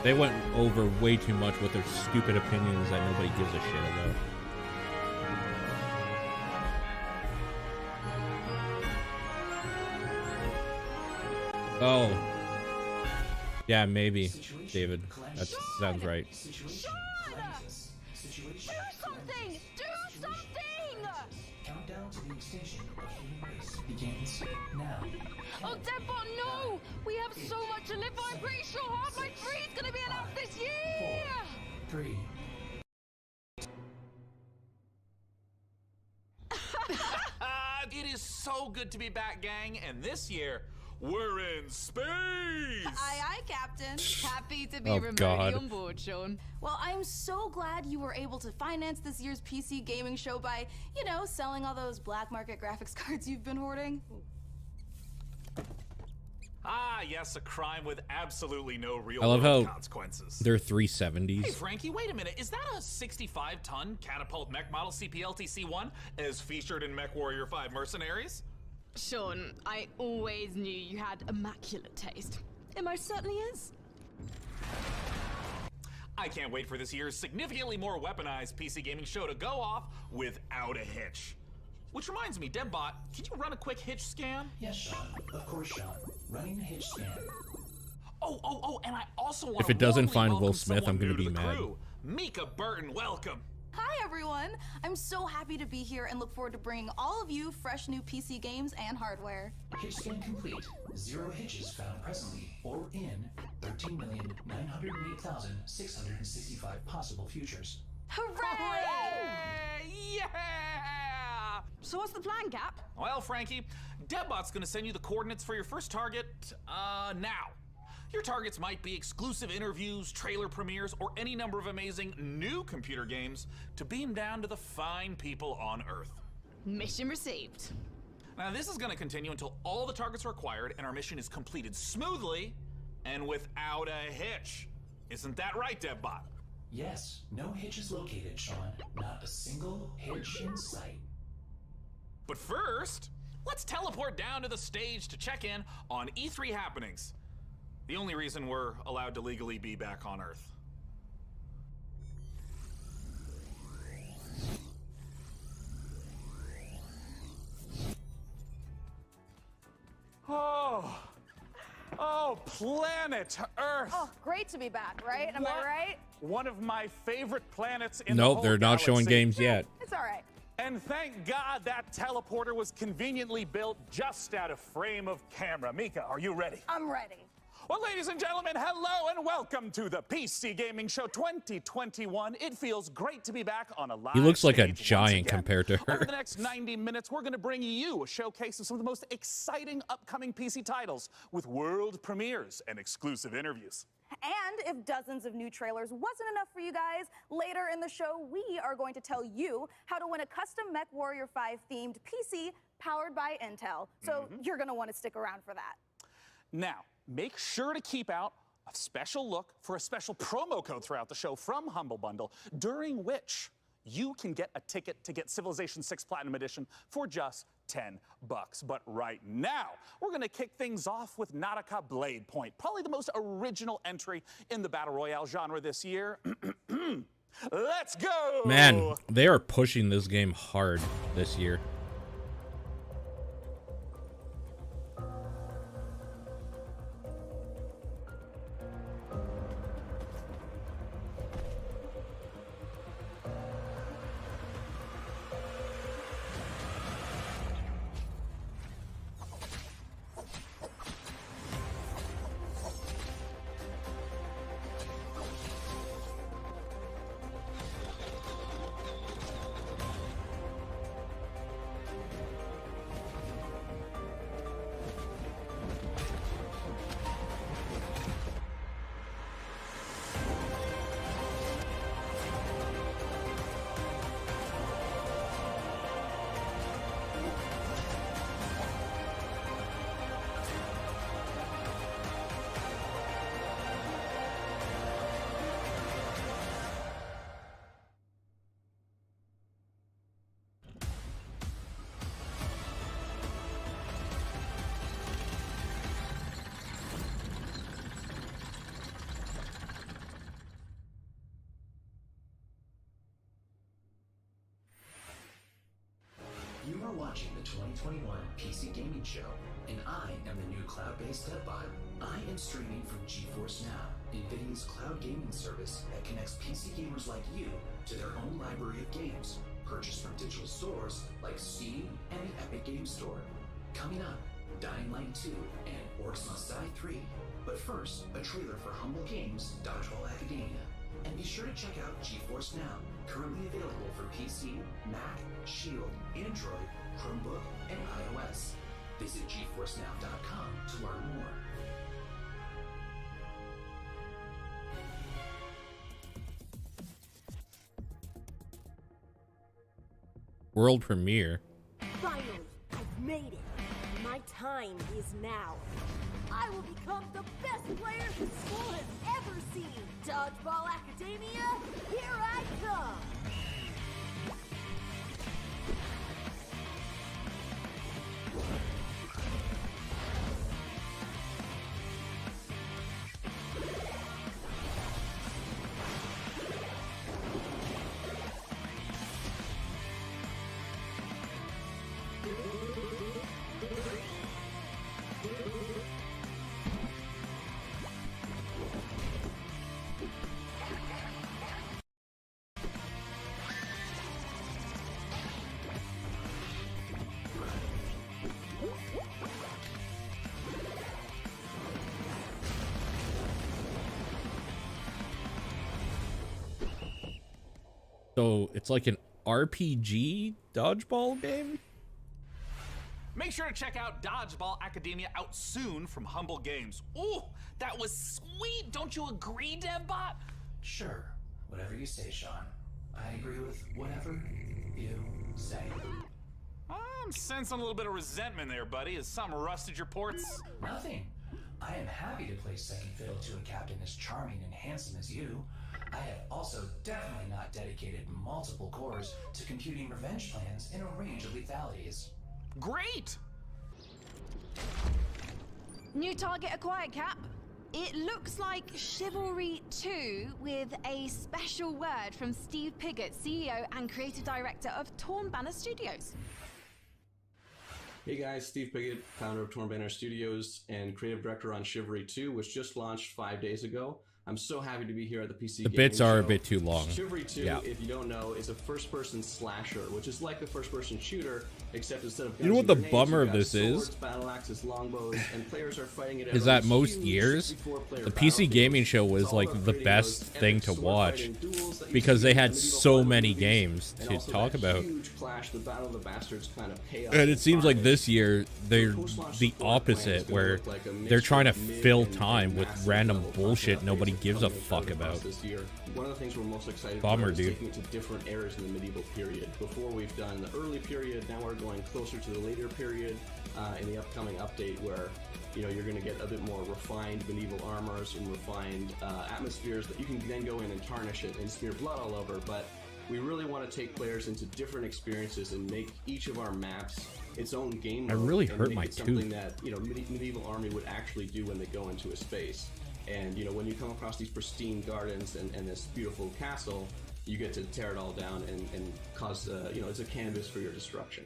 They went over way too much with their stupid opinions that nobody gives a shit about. Oh. Yeah, maybe, David. That sounds right. Do something! Do something! Countdown to the extinction of human race begins now. Oh, Deadbot, no! We have so much to live by. I'm pretty sure Half-Life 3 is going to be announced this year! 4, 3. It is so good to be back, gang, and this year, we're in space! Aye, aye, Captain. Happy to be Oh, remotely God. on board, Sean. Well, I'm so glad you were able to finance this year's PC gaming show by, you know, selling all those black market graphics cards you've been hoarding. Ah, yes, a crime with absolutely no real I love world how consequences. they're Hey, 370s. Frankie, wait a minute. Is that a 65-ton catapult mech model CPLTC-1 as featured in MechWarrior 5 Mercenaries? Sean, I always knew you had immaculate taste. It most certainly is. I can't wait for this year's significantly more weaponized PC gaming show to go off without a hitch. Which reminds me, Deadbot, can you run a quick hitch scan? Yes, Sean. Of course, Sean. Running the hitch scan. Oh, and I also want If it doesn't find Will Smith, I'm gonna be mad. Mika Burton, welcome. Hi, everyone. I'm so happy to be here and look forward to bringing all of you fresh new PC games and hardware. Hitch scan complete. 0 hitches found presently or in 13,908,665 possible futures. Hooray! Yeah! So what's the plan, Cap? Well, Frankie, Deadbot's gonna send you the coordinates for your first target, now. Your targets might be exclusive interviews, trailer premieres, or any number of amazing new computer games to beam down to the fine people on Earth. Mission received. Now, this is gonna continue until all the targets are acquired and our mission is completed smoothly and without a hitch. Isn't that right, Deadbot? Yes, no hitches located, Sean. Not a single hitch in sight. But first, let's teleport down to the stage to check in on E3 happenings. The only reason we're allowed to legally be back on Earth. Oh, planet Earth! Oh, great to be back, right? Am I right? One of my favorite planets in the Nope, whole they're not showing galaxy. games yet. It's all right. And thank God that teleporter was conveniently built just out of frame of camera. Mika, are you ready? I'm ready. Well, ladies and gentlemen, hello and welcome to the PC Gaming Show 2021. It feels great to be back on a live He looks like a stage once giant again. compared to Over her. the next 90 minutes, we're going to bring you a showcase of some of the most exciting upcoming PC titles with world premieres and exclusive interviews. And if dozens of new trailers wasn't enough for you guys, later in the show, we are going to tell you how to win a custom MechWarrior 5 themed PC powered by Intel. So you're going to want to stick around for that. Now, make sure to keep out a special look for a special promo code throughout the show from Humble Bundle, during which you can get a ticket to get Civilization 6 Platinum Edition for just $10. But right now, we're going to kick things off with Nautica Blade Point, probably the most original entry in the Battle Royale genre this year. Let's go! Man, they are pushing this game hard this year. are watching the 2021 PC Gaming Show, and I am the new cloud-based dev-bot. I am streaming from GeForce Now, NVIDIA's cloud gaming service that connects PC gamers like you to their own library of games, purchased from digital stores like Steam and the Epic Games Store. Coming up, Dying Light 2 and Orcs Must Die 3. But first, a trailer for Humble Games' Dodgeball Academia. And be sure to check out GeForce Now, currently available for PC, Mac, Shield, Android, Chromebook, and iOS. Visit GeForceNow.com to learn more. World premiere. Finally, I've made it. My time is now. I will become the best player the school has ever seen. Dodgeball Academia, here I come. So it's like an RPG dodgeball game? Make sure to check out Dodgeball Academia out soon from Humble Games. Ooh, that was sweet. Don't you agree, DevBot? Sure, whatever you say, Sean. I agree with whatever you say. I'm sensing a little bit of resentment there, buddy. Has something rusted your ports? Nothing. I am happy to play second fiddle to a captain as charming and handsome as you. I have also definitely not dedicated multiple cores to computing revenge plans in a range of lethalities. Great! New target acquired, Cap. It looks like Chivalry 2 with a special word from Steve Piggott, CEO and creative director of Torn Banner Studios. Hey guys, Steve Piggott, founder of Torn Banner Studios and creative director on Chivalry 2, which just launched 5 days ago. I'm so happy to be here at the PC The Gaming bits are a Show. bit too long. Chivalry 2, Yeah. if you don't know, is a first-person slasher, which is like a first-person shooter, except instead of guns You know what and the grenades, bummer you've of got this is? swords, battle axes, longbows, and players are fighting it out Is on that these most huge years, 64-player the PC Gaming Show was It's all like about the creating best those thing epic to sword watch fighting duels that you because see they in had medieval so horror many movies, games and to also talk that about. Huge clash, the Battle of the Bastards kind of payoff. And it seems like five. this year they're Post-launch the support plan is opposite, gonna where look like a they're mixture trying to of mid fill and time with massive random level bullshit content nobody updates gives a coming fuck across about. This year. One of the things we're most excited Bummer, about is dude. taking it to different eras in the medieval period. Before we've done the early period, now we're going closer to the later period in the upcoming update where you're going to get a bit more refined medieval armors and refined atmospheres that you can then go in and tarnish it and smear blood all over. But we really want to take players into different experiences and make each of our maps its own game I mode really and hurt make my it something tooth. that medieval army would actually do when they go into a space. And when you come across these pristine gardens and this beautiful castle, you get to tear it all down and cause it's a canvas for your destruction.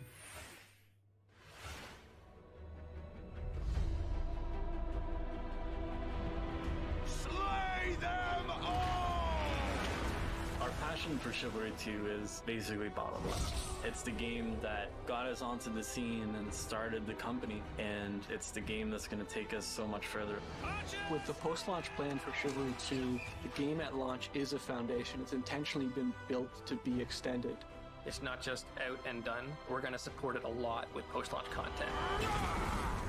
Slay them all! Our passion for Chivalry 2 is basically bottom line. It's the game that got us onto the scene and started the company, and it's the game that's going to take us so much further. With the post-launch plan for Chivalry 2, the game at launch is a foundation. It's intentionally been built to be extended. It's not just out and done. We're going to support it a lot with post-launch content.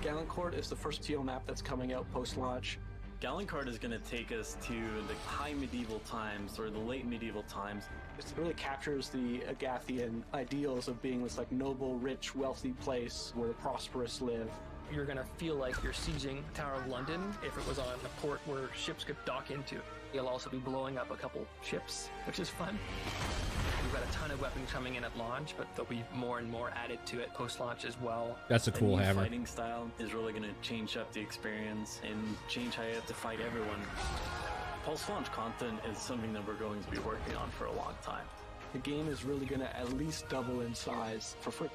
Gallancourt is the first TO map that's coming out post-launch. Gallancourt is going to take us to the high medieval times or the late medieval times. It really captures the Agathian ideals of being this noble, rich, wealthy place where the prosperous live. You're going to feel like you're sieging Tower of London if it was on a port where ships could dock into. You'll also be blowing up a couple ships, which is fun. We've got a ton of weapons coming in at launch, but there'll be more and more added to it post-launch as well. That's a cool the new hammer. fighting style is really going to change up the experience and change how you have to fight everyone. Post-launch content is something that we're going to be working on for a long time. The game is really going to at least double in size for free.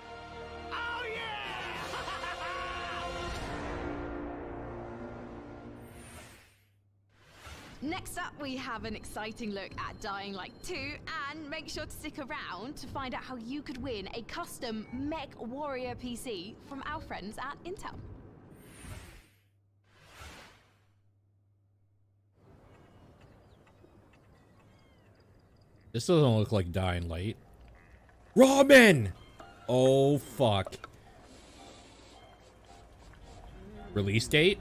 Next up, we have an exciting look at Dying Light 2, and make sure to stick around to find out how you could win a custom Mech Warrior PC from our friends at Intel. This doesn't look like Dying Light. Ramen! Oh, fuck. Release date?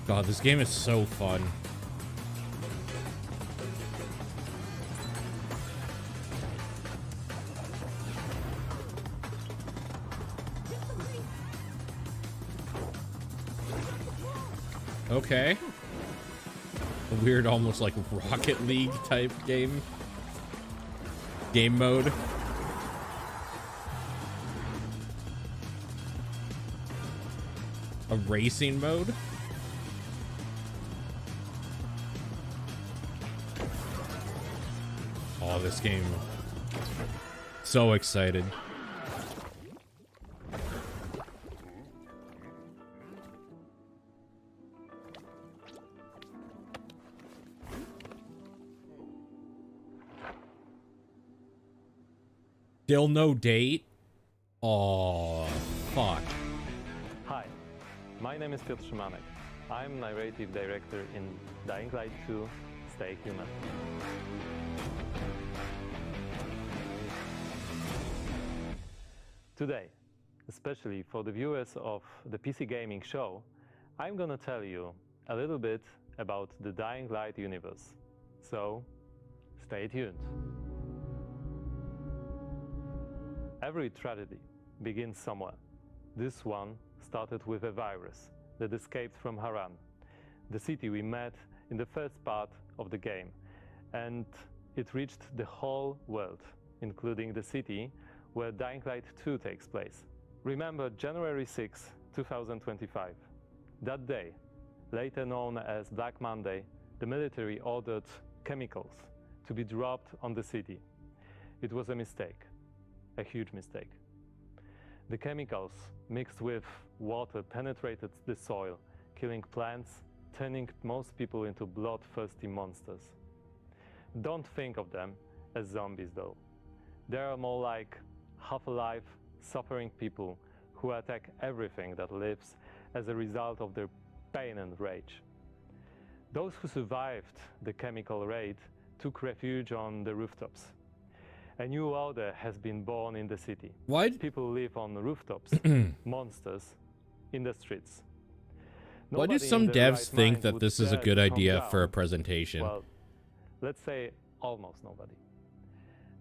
God, this game is so fun. Okay. A weird, almost like Rocket League type game mode. A racing mode. Oh, this game. So excited. Still no date? Oh, fuck. Hi, my name is Piotr Szymanek. I'm narrative director in Dying Light 2, Stay Human. Today, especially for the viewers of the PC Gaming Show, I'm gonna tell you a little bit about the Dying Light universe. So, stay tuned. Every tragedy begins somewhere. This one started with a virus that escaped from Haran, the city we met in the first part of the game, and it reached the whole world, including the city where Dying Light 2 takes place. Remember January 6, 2025. That day, later known as Black Monday, the military ordered chemicals to be dropped on the city. It was a mistake, a huge mistake. The chemicals mixed with water penetrated the soil, killing plants, turning most people into bloodthirsty monsters. Don't think of them as zombies though. They are more like half-alive, suffering people who attack everything that lives as a result of their pain and rage. Those who survived the chemical raid took refuge on the rooftops. A new order has been born in the city. What? People live on the rooftops, monsters in the streets. Why do Nobody some in their devs right think mind that would this is a dare good to come idea for a down. presentation? Well, let's say almost nobody.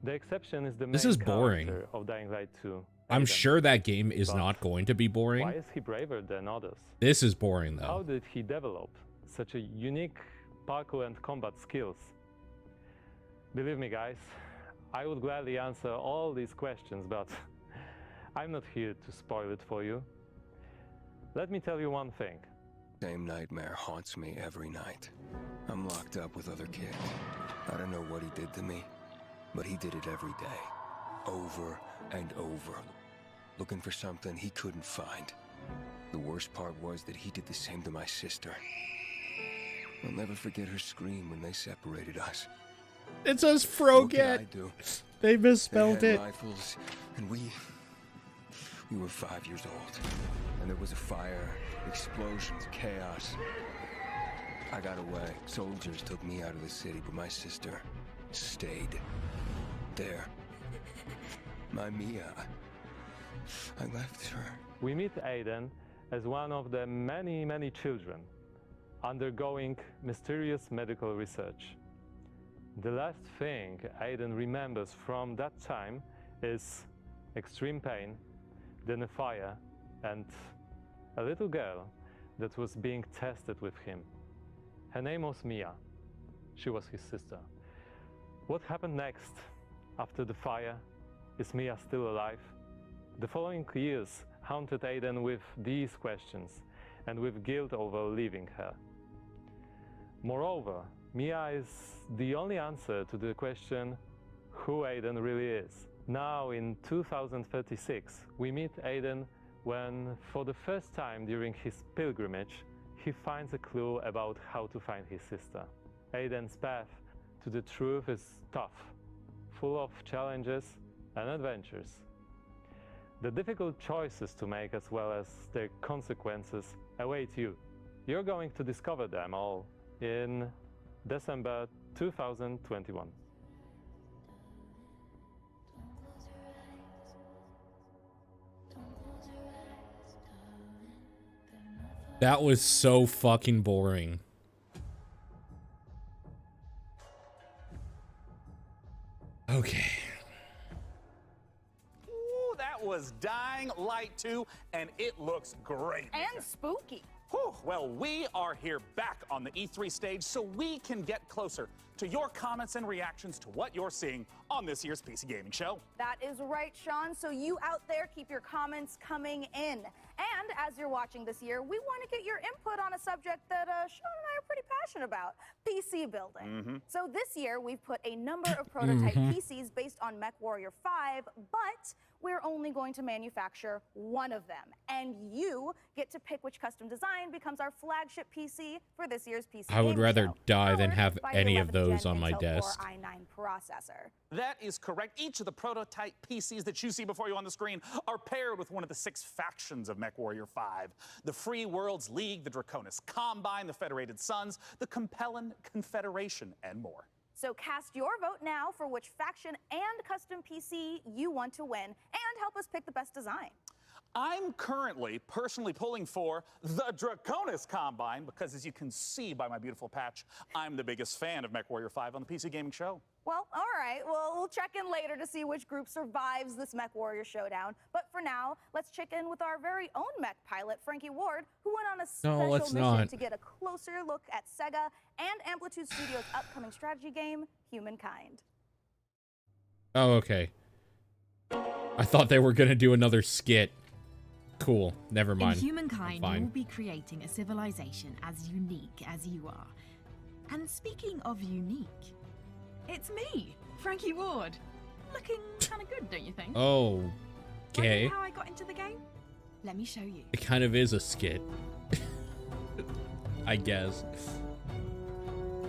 The exception is the This main is boring. character of Dying Light 2. I'm Aiden. sure that game is But not going to be Why boring. is he braver than others? This is boring How though. did he develop such a unique parkour and combat skills? Believe me, guys, I would gladly answer all these questions, but I'm not here to spoil it for you. Let me tell you one thing. Same nightmare haunts me every night. I'm locked up with other kids. I don't know what he did to me, but he did it every day. Over and over. Looking for something he couldn't find. The worst part was that he did the same to my sister. I'll never forget her scream when they separated us. It says What could I Froget. do? They They misspelled had it. rifles, and we were 5 years old. And there was a fire, explosions, chaos. I got away. Soldiers took me out of the city, but my sister stayed there. My Mia. I left her. We meet Aiden as one of the many, many children undergoing mysterious medical research. The last thing Aiden remembers from that time is extreme pain, then a fire, and a little girl that was being tested with him. Her name was Mia. She was his sister. What happened next after the fire? Is Mia still alive? The following years haunted Aiden with these questions and with guilt over leaving her. Moreover, Mia is the only answer to the question who Aiden really is. Now in 2036, we meet Aiden when, for the first time during his pilgrimage, he finds a clue about how to find his sister. Aiden's path to the truth is tough, full of challenges and adventures. The difficult choices to make as well as their consequences await you. You're going to discover them all in December 2021. That was so fucking boring. Okay. Ooh, that was Dying Light 2, and it looks great. And spooky. Whew. Well, we are here back on the E3 stage so we can get closer to your comments and reactions to what you're seeing on this year's PC Gaming Show. That is right, Sean. So you out there, keep your comments coming in. And as you're watching this year, we want to get your input on a subject that Sean and I are pretty passionate about, PC building. So this year, we've put a number of prototype PCs based on MechWarrior 5, but we're only going to manufacture one of them. And you get to pick which custom design becomes our flagship PC for this year's PC I would Gaming rather Show, die than powered have by the any of 11th those Gen on my Intel desk. Core i9 processor. That is correct. Each of the prototype PCs that you see before you on the screen are paired with one of the 6 factions of MechWarrior 5. The Free Worlds League, the Draconis Combine, the Federated Sons, the Compellin Confederation, and more. So cast your vote now for which faction and custom PC you want to win, and help us pick the best design. I'm currently personally pulling for the Draconis Combine because, as you can see by my beautiful patch, I'm the biggest fan of MechWarrior 5 on the PC Gaming Show. Well, all right. Well, we'll check in later to see which group survives this MechWarrior showdown. But for now, let's check in with our very own mech pilot, Frankie Ward, who went on a special mission to get a closer look at Sega and Amplitude Studios' upcoming strategy game, Humankind. Oh, okay. I thought they were gonna do another skit. Cool. Never mind. In Humankind, Fine. you will be creating a civilization as unique as you are. And speaking of unique, it's me, Frankie Ward. Looking kind of good, don't you think? Oh, okay. Wondering how I got into the game? Let me show you. It kind of is a skit. I guess.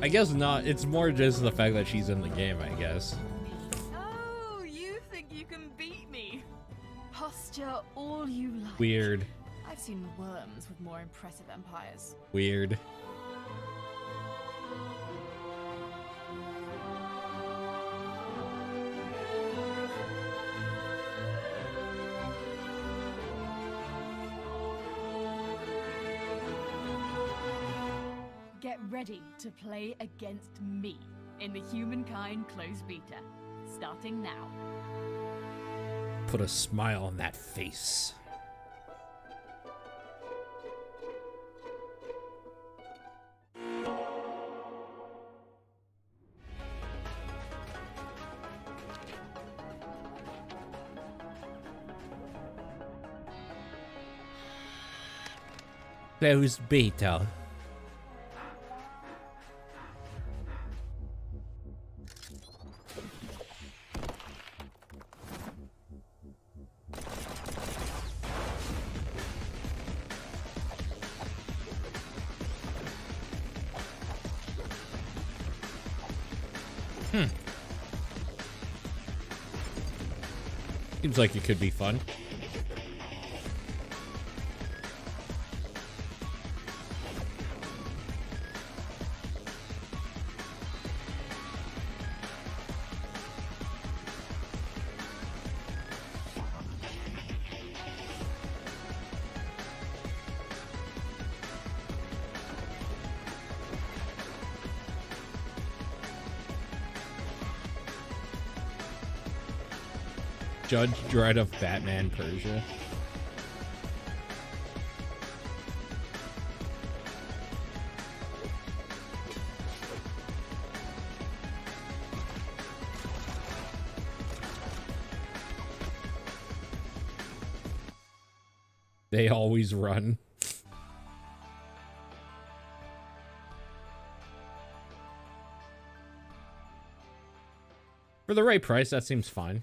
I guess not. It's more just the fact that she's in the game, I guess. Oh, you think you can beat me? Posture all you like. Weird. I've seen worms with more impressive empires. Weird. Get ready to play against me in the Humankind closed beta, starting now. Put a smile on that face. Closed beta. Seems like it could be fun. Judge Dredd of Batman Persia. They always run. For the right price, that seems fine.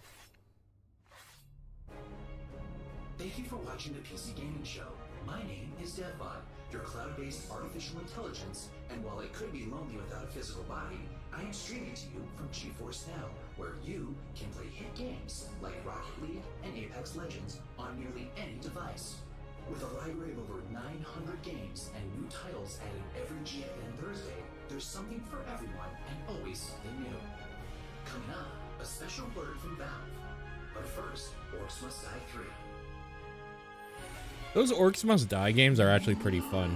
Thank you for watching the PC Gaming Show. My name is DevBot, your cloud-based artificial intelligence, and while it could be lonely without a physical body, I am streaming to you from GeForce Now, where you can play hit games like Rocket League and Apex Legends on nearly any device. With a library of over 900 games and new titles added every GFN Thursday, there's something for everyone and always something new. Coming up, a special word from Valve. But first, Orcs Must Die 3. Those Orcs Must Die games are actually pretty fun.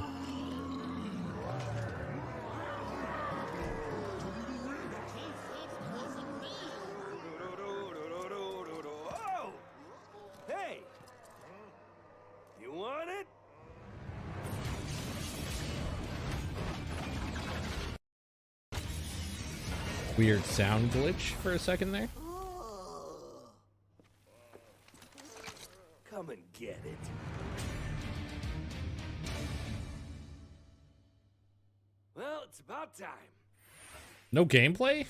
Hey! You want it? Weird sound glitch for a second there. Come and get it. Well, it's about time. No gameplay?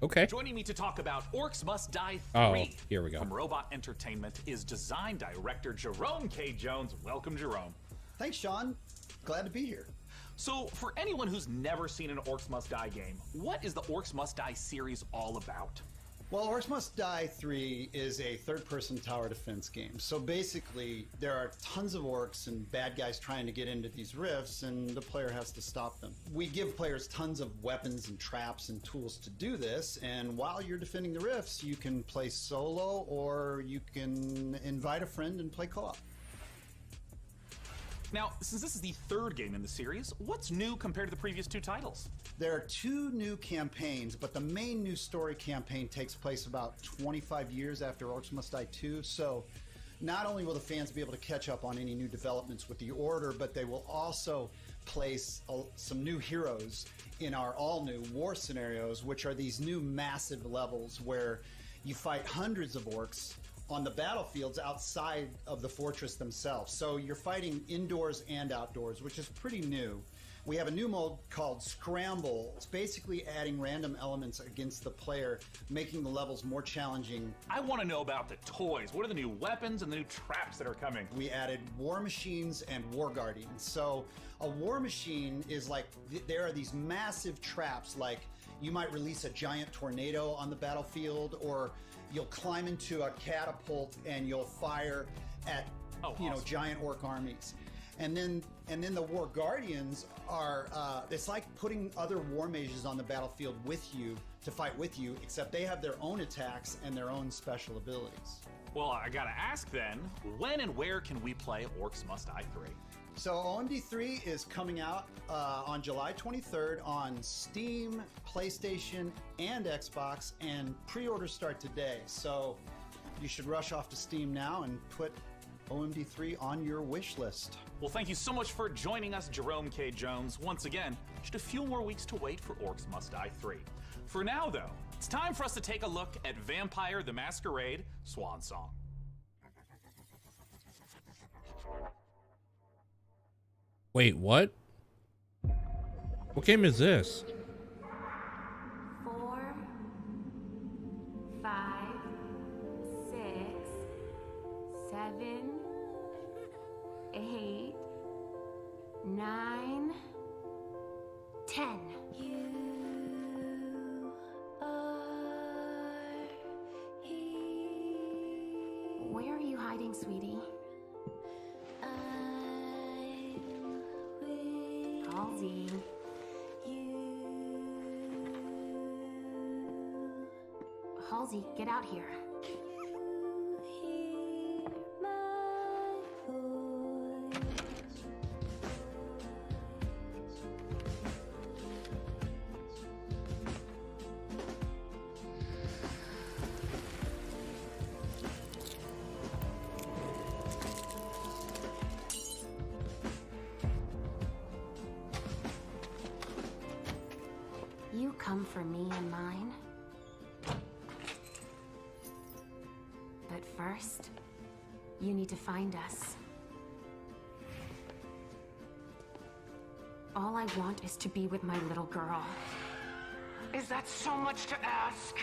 Okay. Joining me to talk about Orcs Must Die 3 Oh, here we go. from Robot Entertainment is design director Jerome K. Jones. Welcome, Jerome. Thanks, Sean. Glad to be here. So, for anyone who's never seen an Orcs Must Die game, what is the Orcs Must Die series all about? Well, Orcs Must Die 3 is a third-person tower defense game. So basically, there are tons of orcs and bad guys trying to get into these rifts, and the player has to stop them. We give players tons of weapons and traps and tools to do this, and while you're defending the rifts, you can play solo, or you can invite a friend and play co-op. Now, since this is the third game in the series, what's new compared to the previous two titles? There are two new campaigns, but the main new story campaign takes place about 25 years after Orcs Must Die 2, so not only will the fans be able to catch up on any new developments with the Order, but they will also place some new heroes in our all-new war scenarios, which are these new massive levels where you fight hundreds of orcs on the battlefields outside of the fortress themselves. So you're fighting indoors and outdoors, which is pretty new. We have a new mode called Scramble. It's basically adding random elements against the player, making the levels more challenging. I want to know about the toys. What are the new weapons and the new traps that are coming? We added war machines and war guardians. So a war machine is like, there are these massive traps, like you might release a giant tornado on the battlefield, or you'll climb into a catapult and you'll fire at giant orc armies. And then the war guardians are it's like putting other war mages on the battlefield with you to fight with you, except they have their own attacks and their own special abilities. Well, I gotta ask then, when and where can we play Orcs Must Die 3? So OMD 3 is coming out on July 23rd on Steam, PlayStation, and Xbox, and pre-orders start today. So you should rush off to Steam now and put OMD 3 on your wish list. Well, thank you so much for joining us, Jerome K. Jones. Once again, just a few more weeks to wait for Orcs Must Die 3. For now, though, it's time for us to take a look at Vampire the Masquerade Swan Song. Wait, what? What game is this? 4, 5, 6, 7, 8, 9, 10. Where are you hiding, sweetie? Halsey. Halsey, get out here. You come for me and mine. But first, you need to find us. All I want is to be with my little girl. Is that so much to ask?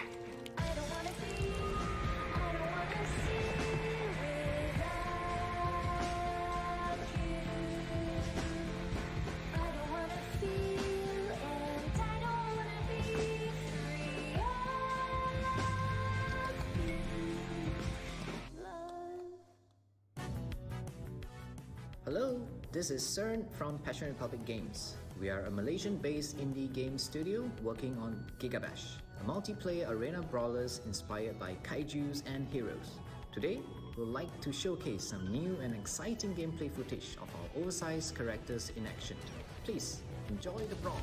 Hello, this is CERN from Passion Republic Games. We are a Malaysian-based indie game studio working on Gigabash, a multiplayer arena brawlers inspired by kaijus and heroes. Today, we'd like to showcase some new and exciting gameplay footage of our oversized characters in action. Please, enjoy the brawl.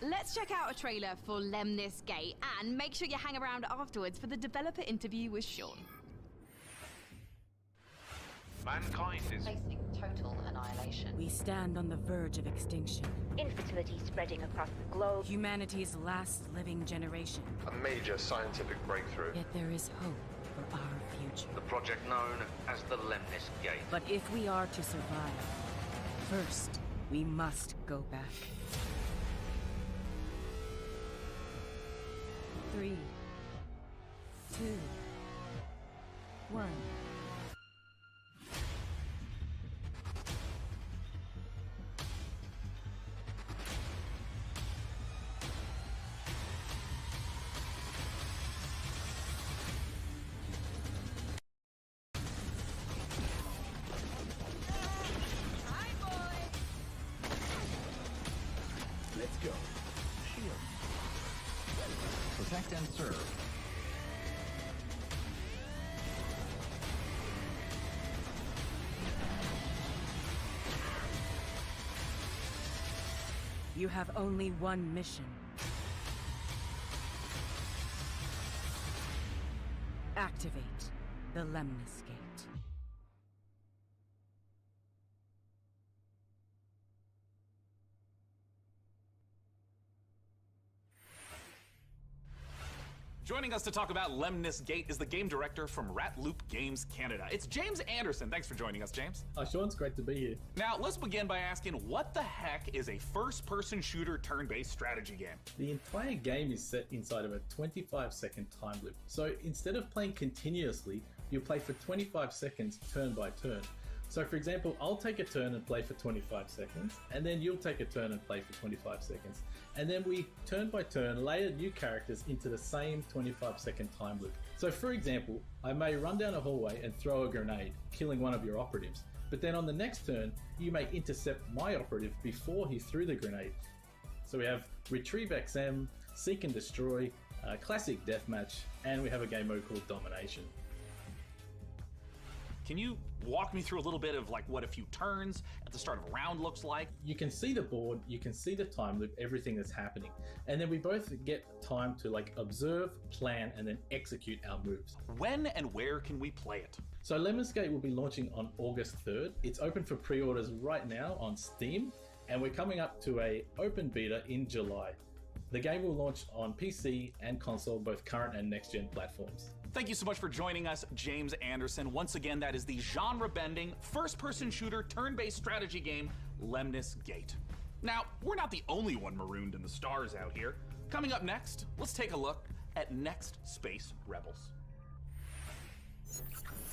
Let's check out a trailer for Lemnis Gate, and make sure you hang around afterwards for the developer interview with Sean. Mankind is facing total annihilation. We stand on the verge of extinction. Infertility spreading across the globe. Humanity's last living generation. a major scientific breakthrough. Yet there is hope for our future. The project known as the Lemnis Gate. But if we are to survive, first, we must go back. 3, 2, 1. Let's go. Shield. Protect and serve. You have only one mission. Activate the Lemnis Gate. Joining us to talk about Lemnis Gate is the game director from Rat Loop Games Canada. It's James Anderson. Thanks for joining us, James. Hi, Sean. It's great to be here. Now, let's begin by asking, what the heck is a first-person shooter turn-based strategy game? The entire game is set inside of a 25-second time loop. So instead of playing continuously, you'll play for 25 seconds turn by turn. So for example, I'll take a turn and play for 25 seconds, and then you'll take a turn and play for 25 seconds. And then we, turn by turn, layer new characters into the same 25-second time loop. So for example, I may run down a hallway and throw a grenade, killing one of your operatives. But then on the next turn, you may intercept my operative before he threw the grenade. So we have Retrieve XM, Seek and Destroy, Classic Deathmatch, and we have a game mode called Domination. Can you walk me through a little bit of like what a few turns at the start of a round looks like? You can see the board, you can see the time loop, everything that's happening. And then we both get time to like observe, plan, and then execute our moves. When and where can we play it? So Lemnis Gate will be launching on August 3rd. It's open for pre-orders right now on Steam, and we're coming up to a open beta in July. The game will launch on PC and console, both current and next-gen platforms. Thank you so much for joining us, James Anderson. Once again, that is the genre-bending, first-person shooter, turn-based strategy game, Lemnis Gate. Now, we're not the only one marooned in the stars out here. Coming up next, let's take a look at Next Space Rebels.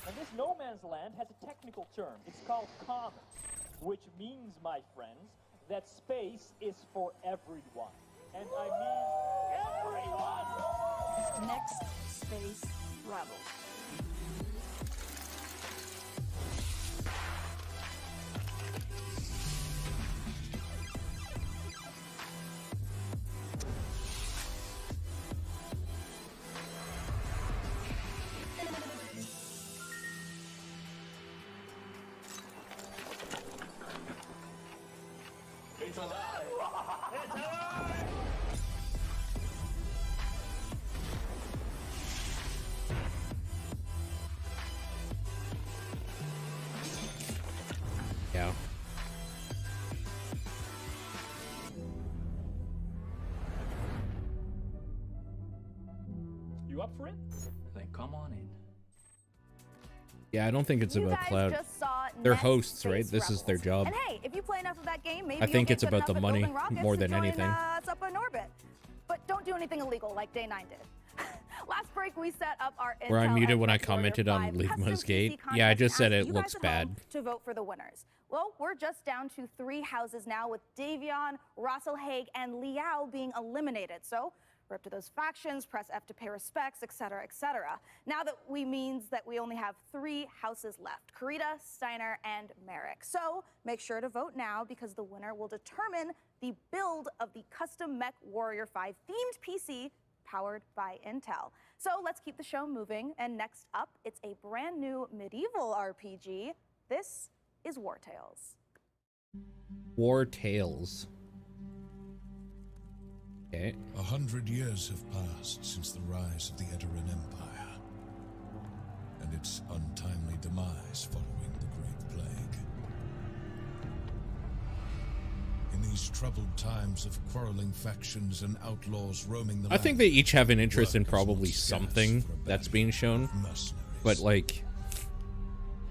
And this no man's land has a technical term. It's called common, which means, my friends, that space is for everyone. And I mean everyone! Next Space Rebels. It's alive! It's alive! Yeah. You up for it? Then come on in. Yeah, I don't think it's You about guys Cloud. just saw They're Next hosts, right? Space This is their job. And hey, if you play enough of that game, maybe I think you'll it's get good about the enough at money building rockets more to than join anything. us up in orbit. But don't do anything illegal like Day 9 did. Last break, we set up our Where I Intel muted and when I MechWarrior commented 5 on custom Ligma's PC gate. contest Yeah, I just and said asked it you looks guys at bad. home to vote for the winners. Well, we're just down to 3 houses now, with Davion, Russell Haig, and Liao being eliminated. So rip to those factions, press F to pay respects, etc., etc. Now that means that we only have 3 houses left: Karita, Steiner, and Merrick. So make sure to vote now, because the winner will determine the build of the custom MechWarrior 5 themed PC powered by Intel. So let's keep the show moving. And next up, it's a brand new medieval RPG. This is War Tales. War Tales. Okay. 100 years have passed since the rise of the Edoran Empire and its untimely demise following the Great Plague. In these troubled times of quarreling factions and outlaws roaming the I think they each have an interest in probably something that's being shown, but like,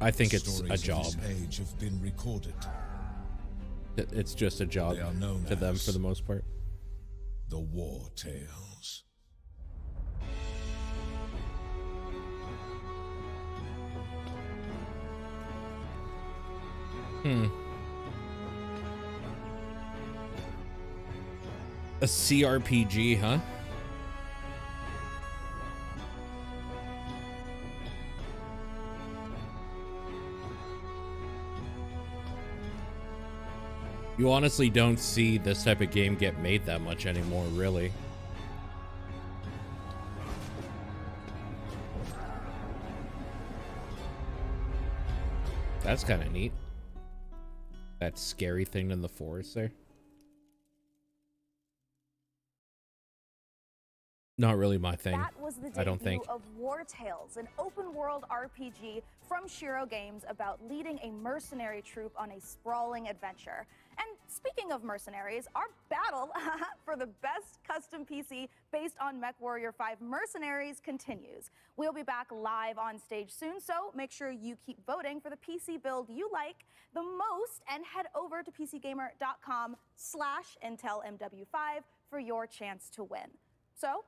I think it's a job. Age have been recorded. It's just a job They are known to them as for the most part. The War Tales. A CRPG, huh? You honestly don't see this type of game get made that much anymore, really. That's kind of neat. That scary thing in the forest there. Not really my thing. That was the I don't debut think. of War Tales, an open-world RPG from Shiro Games about leading a mercenary troop on a sprawling adventure. And speaking of mercenaries, our battle for the best custom PC based on MechWarrior 5 Mercenaries continues. We'll be back live on stage soon, so make sure you keep voting for the PC build you like the most, and head over to PCGamer.com/IntelMW5 for your chance to win. So,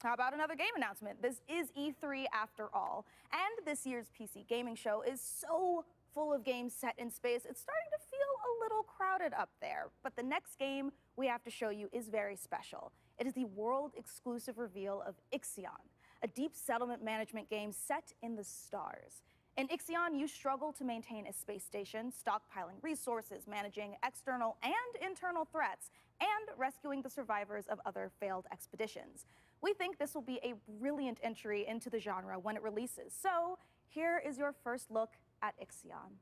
how about another game announcement? This is E3 after all, and this year's PC gaming show is so full of games set in space, it's starting to feel a little crowded up there. But the next game we have to show you is very special. It is the world-exclusive reveal of Ixion, a deep settlement management game set in the stars. In Ixion, you struggle to maintain a space station, stockpiling resources, managing external and internal threats, and rescuing the survivors of other failed expeditions. We think this will be a brilliant entry into the genre when it releases. So here is your first look at Ixion.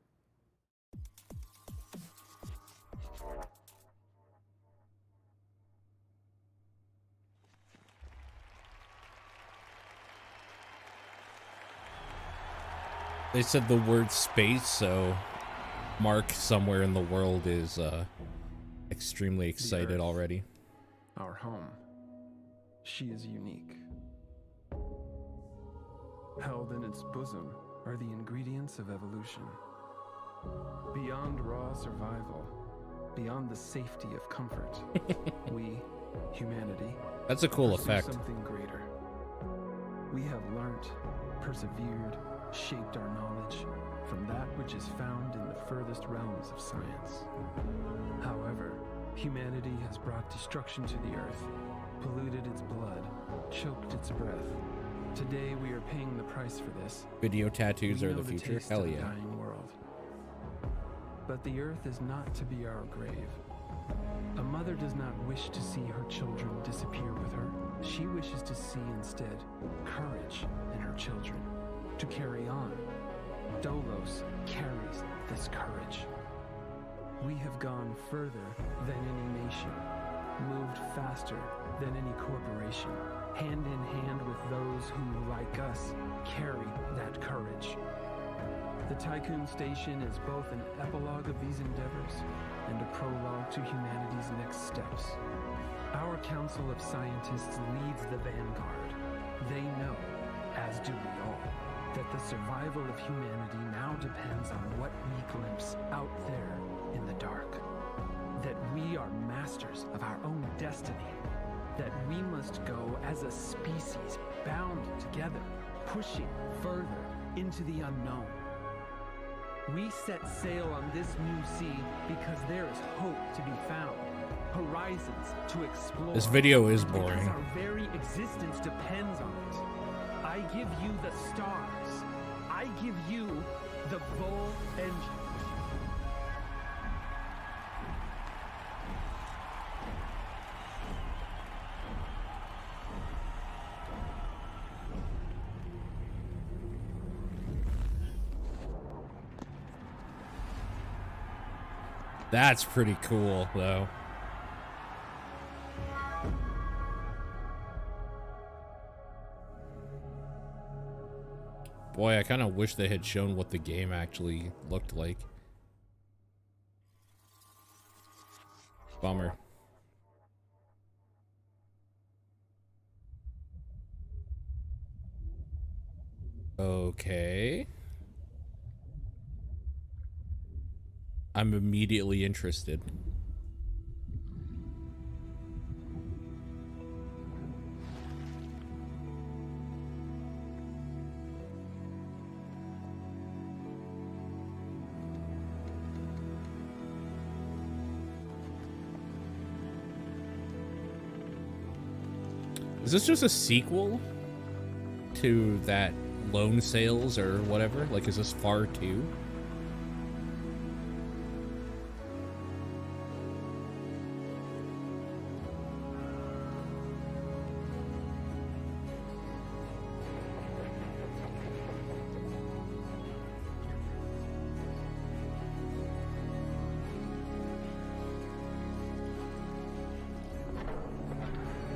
They said the word space, so Mark somewhere in the world is extremely excited already. Our home. She is unique. Held in its bosom are the ingredients of evolution. Beyond raw survival, beyond the safety of comfort, we, humanity, That's a cool pursue effect. something greater. We have learnt, persevered, shaped our knowledge from that which is found in the furthest realms of science. However, humanity has brought destruction to the earth, polluted its blood, choked its breath. Today we are paying the price for this. Video tattoos We are know the future. taste Hell of the yeah. dying world. But the earth is not to be our grave. A mother does not wish to see her children disappear with her. She wishes to see instead courage in her children, to carry on. Dolos carries this courage. We have gone further than any nation, moved faster than any corporation, hand in hand with those who, like us, carry that courage. The Tycoon Station is both an epilogue of these endeavors and a prologue to humanity's next steps. Our Council of Scientists leads the vanguard. They know, as do we all, that the survival of humanity now depends on what we glimpse out there in the dark. That we are masters of our own destiny. That we must go as a species bound together, pushing further into the unknown. We set sail on this new sea because there is hope to be found, horizons to explore. This video is Because boring. our very existence depends on it. I give you the stars. I give you the Vol engine. That's pretty cool, though. Boy, I kind of wish they had shown what the game actually looked like. Bummer. Okay. I'm immediately interested. Is this just a sequel to that Lone Sales or whatever? Like, is this Far 2?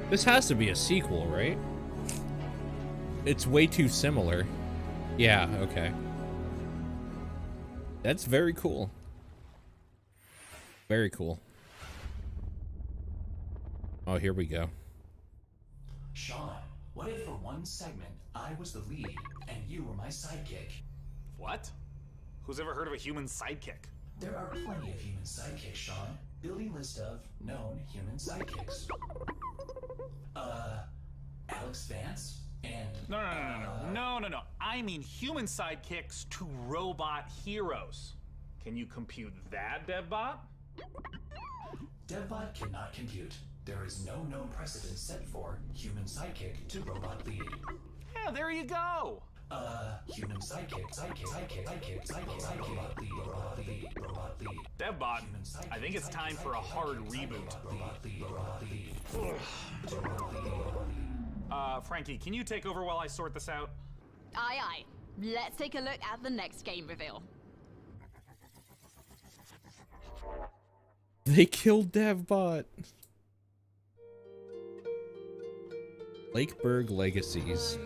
This has to be a sequel, right? It's way too similar. Yeah, okay. That's very cool. Very cool. Oh, here we go. Sean, what if for one segment I was the lead and you were my sidekick? What? Who's ever heard of a human sidekick? There are plenty of human sidekicks, Sean. Building list of known human sidekicks. Alex Vance and... No. I mean human sidekicks to robot heroes. Can you compute that, DevBot? DevBot cannot compute. There is no known precedent set for human sidekick to robot lead. Yeah, there you go. Human sidekick, robot lead. DevBot, I think it's time for a hard reboot. Frankie, can you take over while I sort this out? Aye, aye. Let's take a look at the next game reveal. They killed DevBot. Lakeburg Legacies.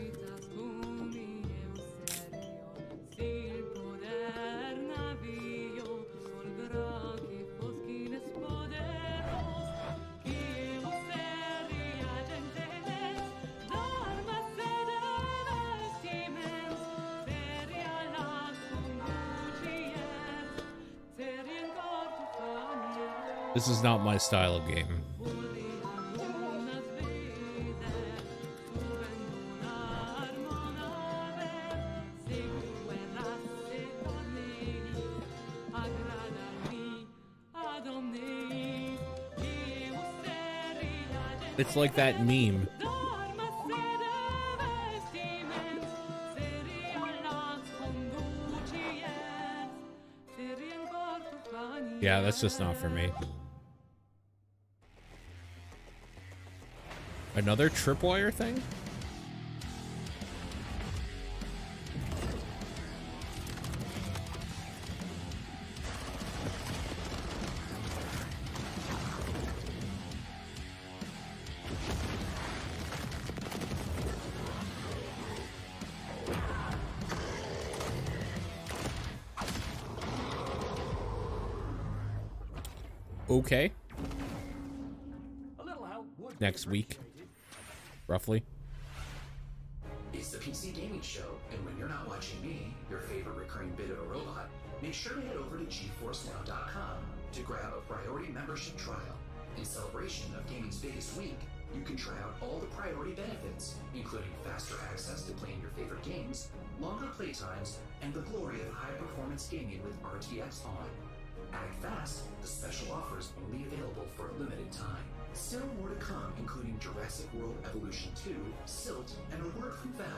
This is not my style of game. It's like that meme. Yeah, that's just not for me. Another tripwire thing? Okay. Next week, roughly. It's the PC Gaming Show, and when you're not watching me, your favorite recurring bit of a robot, make sure to head over to GeForceNow.com to grab a priority membership trial. In celebration of gaming's biggest week, you can try out all the priority benefits, including faster access to playing your favorite games, longer playtimes, and the glory of high-performance gaming with RTX On. Act fast, the special offer is only available for a limited time. Still more to come, including Jurassic World Evolution 2, Silt, and a word from Valve.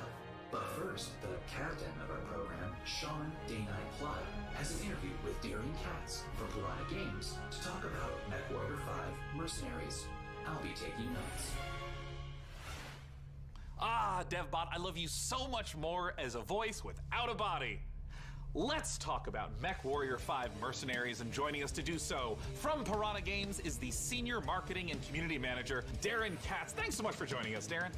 But first, the captain of our program, Sean Day-Night Plot, has an interview with Darian Katz from Piranha Games to talk about MechWarrior 5 Mercenaries. I'll be taking notes. Ah, DevBot, I love you so much more as a voice without a body. Let's talk about MechWarrior 5 Mercenaries, and joining us to do so from Piranha Games is the Senior Marketing and Community Manager, Darren Katz. Thanks so much for joining us, Darren.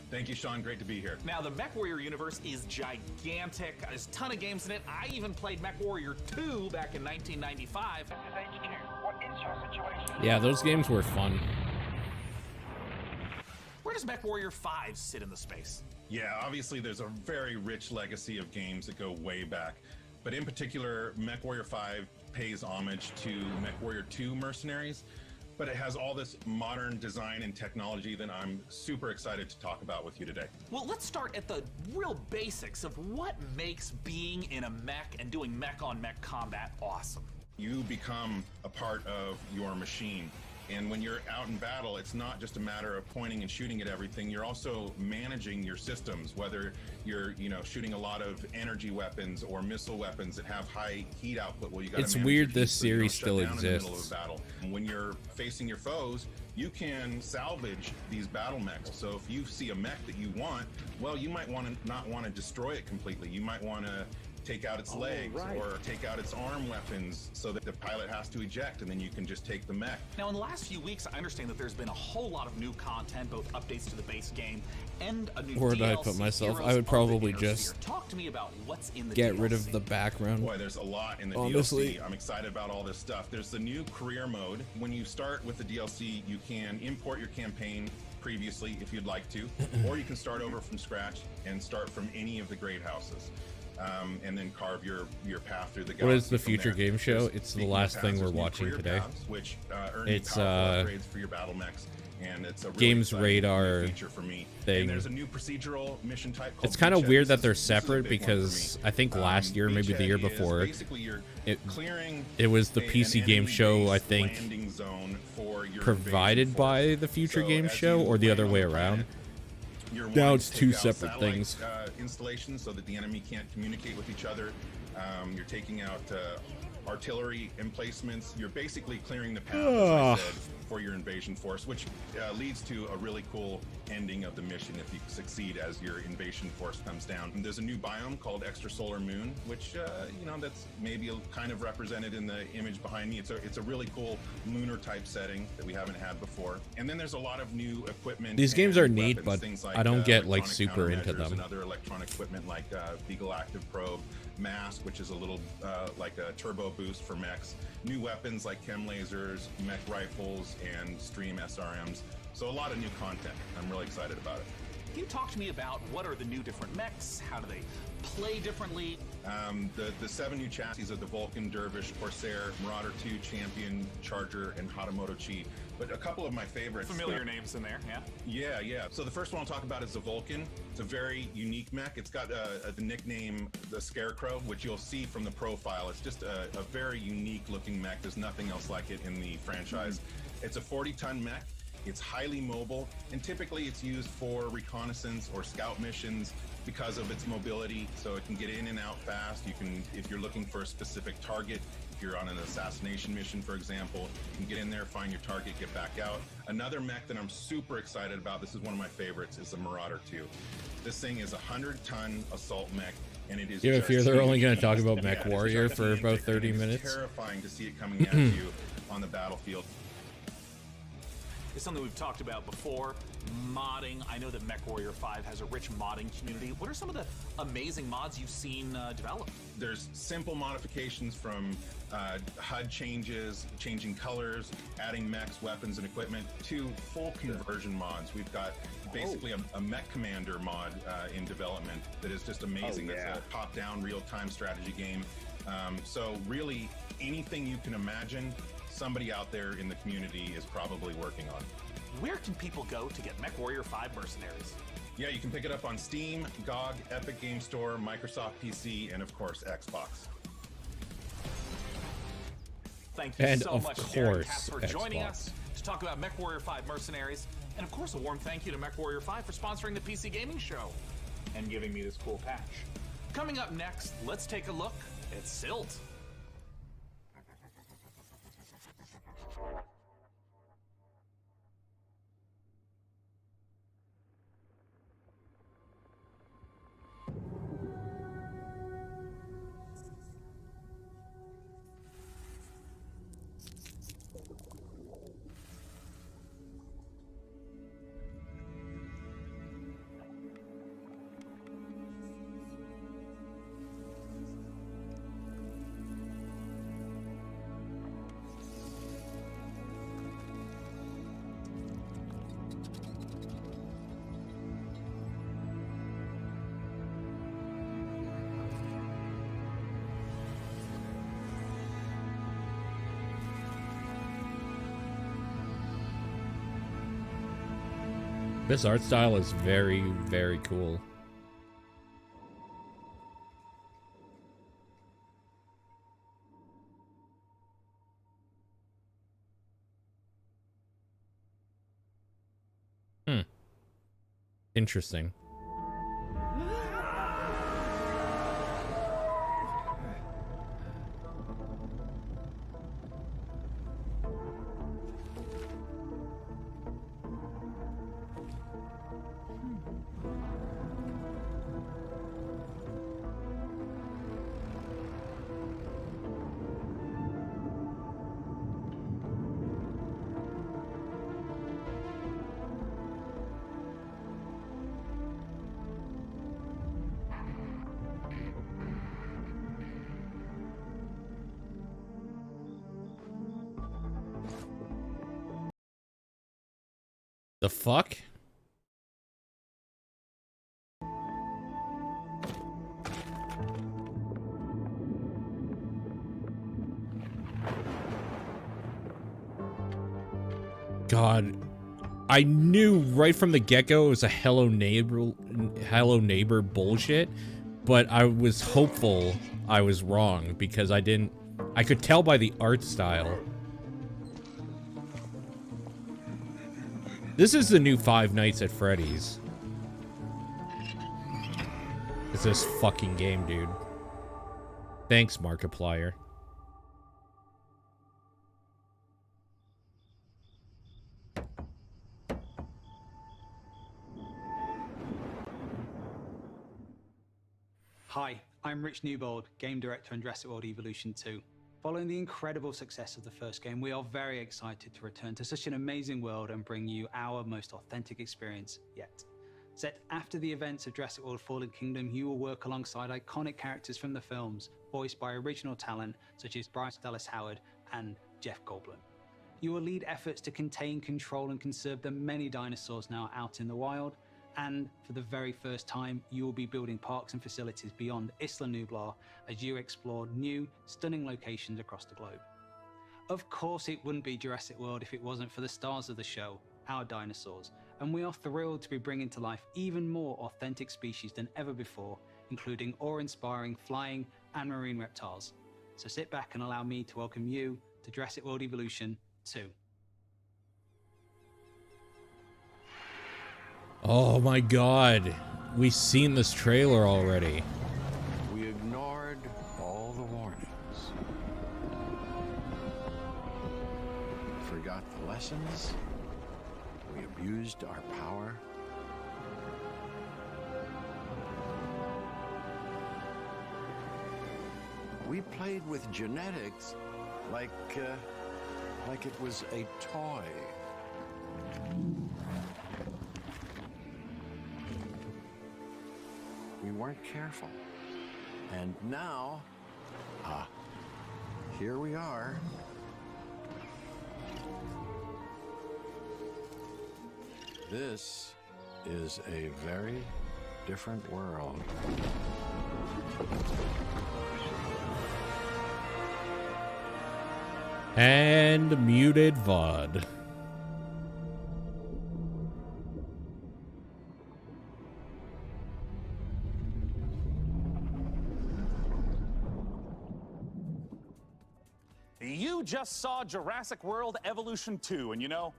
Thank you, Sean. Great to be here. Now, the MechWarrior universe is gigantic. There's a ton of games in it. I even played MechWarrior 2 back in 1995. What is your situation? Yeah, those games were fun. Where does MechWarrior 5 sit in the space? Yeah, obviously there's a very rich legacy of games that go way back. But in particular, MechWarrior 5 pays homage to MechWarrior 2 Mercenaries, but it has all this modern design and technology that I'm super excited to talk about with you today. Well, let's start at the real basics of what makes being in a mech and doing mech-on-mech combat awesome. You become a part of your machine. And when you're out in battle, it's not just a matter of pointing and shooting at everything. You're also managing your systems, whether you're, shooting a lot of energy weapons or missile weapons that have high heat output. Well, you got to. It's weird this series still exists. When you're facing your foes, you can salvage these battle mechs. So if you see a mech that you want, well, you might not want to destroy it completely. You might want to take out its legs or take out its arm weapons so that the pilot has to eject, and then you can just take the mech. Now, in the last few weeks, I understand that there's been a whole lot of new content, both updates to the base game and a new Where would I put myself? I would probably just talk to me about what's in the get DLC. rid of the background. Boy, there's a lot in the Honestly. DLC. I'm excited about all this stuff. There's the new career mode. When you start with the DLC, you can import your campaign previously if you'd like to, or you can start over from scratch and start from any of the great houses. And then carve your path through the galaxy. What is the future game show? It's the last thing we're watching today. Paths, which earn it's upgrades for your battle mechs, and it's a really Games Radar feature for me. thing. And there's a new procedural mission type called It's kind of Beachhead. weird that This they're is a separate big one for because me. I think last year, maybe the year Beachhead is before, basically you're clearing it was the an PC game show, I enemy-based think, landing zone for your provided invasion by force. the future So game as show, you or the land other on way the around. planet, you're Now wanting it's to two take out separate satellite, things. Installations so that the enemy can't communicate with each other. You're taking out artillery emplacements. You're basically clearing the path, as I said, for your invasion force, which leads to a really cool ending of the mission if you succeed as your invasion force comes down. And there's a new biome called Extrasolar Moon, which that's maybe kind of represented in the image behind me. It's a really cool lunar type setting that we haven't had before. And then there's a lot of new equipment. These games and are neat, weapons, but things like, I don't get like electronic super into countermeasures them. and other electronic equipment like Beagle Active Probe, Mask, which is a little like a turbo boost for mechs, new weapons like chem lasers, mech rifles, and stream SRMs. So a lot of new content. I'm really excited about it. Can you talk to me about what are the new different mechs? How do they play differently? The 7 new chassis of the Vulcan, Dervish, Corsair, Marauder 2, Champion, Charger, and Hatamoto Chi. But a couple of my favorites. Familiar names in there, yeah? Yeah. So the first one I'll talk about is the Vulcan. It's a very unique mech. It's got the nickname the Scarecrow, which you'll see from the profile. It's just a very unique looking mech. There's nothing else like it in the franchise. It's a 40-ton mech. It's highly mobile, and typically it's used for reconnaissance or scout missions because of its mobility, so it can get in and out fast. You can, if you're looking for a specific target, if you're on an assassination mission, for example, you can get in there, find your target, get back out. Another mech that I'm super excited about, this is one of my favorites, is the Marauder 2. This thing is a 100-ton assault mech, and it is. You have a fear they're only going to talk about Mech Yeah, Warrior it's for about 30 it's minutes. terrifying to see it coming at you on the battlefield. It's something we've talked about before, modding. I know that MechWarrior 5 has a rich modding community. What are some of the amazing mods you've seen developed? There's simple modifications from HUD changes, changing colors, adding mechs, weapons, and equipment, to full conversion mods. We've got basically a mech commander mod in development that is just amazing. That's a top-down, real-time strategy game. So really, anything you can imagine, somebody out there in the community is probably working on. Where can people go to get MechWarrior 5 Mercenaries? Yeah, you can pick it up on Steam, GOG, Epic Game Store, Microsoft PC, and of course, Xbox. Thank you And so of much, course, Darren Katz, for joining Xbox. us to talk about MechWarrior 5 Mercenaries. And of course, a warm thank you to MechWarrior 5 for sponsoring the PC Gaming Show and giving me this cool patch. Coming up next, let's take a look at Silt. This art style is very, very cool. Interesting. The fuck? God, I knew right from the get-go it was a Hello Neighbor bullshit, but I was hopeful I was wrong because I could tell by the art style. This is the new Five Nights at Freddy's. It's this fucking game, dude. Thanks, Markiplier. Hi, I'm Rich Newbold, Game Director on Jurassic World Evolution 2. Following the incredible success of the first game, we are very excited to return to such an amazing world and bring you our most authentic experience yet. Set after the events of Jurassic World Fallen Kingdom, you will work alongside iconic characters from the films, voiced by original talent such as Bryce Dallas Howard and Jeff Goldblum. You will lead efforts to contain, control, and conserve the many dinosaurs now out in the wild, and for the very first time, you will be building parks and facilities beyond Isla Nublar as you explore new, stunning locations across the globe. Of course, it wouldn't be Jurassic World if it wasn't for the stars of the show, our dinosaurs, and we are thrilled to be bringing to life even more authentic species than ever before, including awe-inspiring flying and marine reptiles. So sit back and allow me to welcome you to Jurassic World Evolution 2. Oh my god. We've seen this trailer already. We ignored all the warnings. Forgot the lessons. We abused our power. We played with genetics like it was a toy. We weren't careful. And now, here we are. This is a very different world. And muted VOD. You just saw Jurassic World Evolution 2, and you know,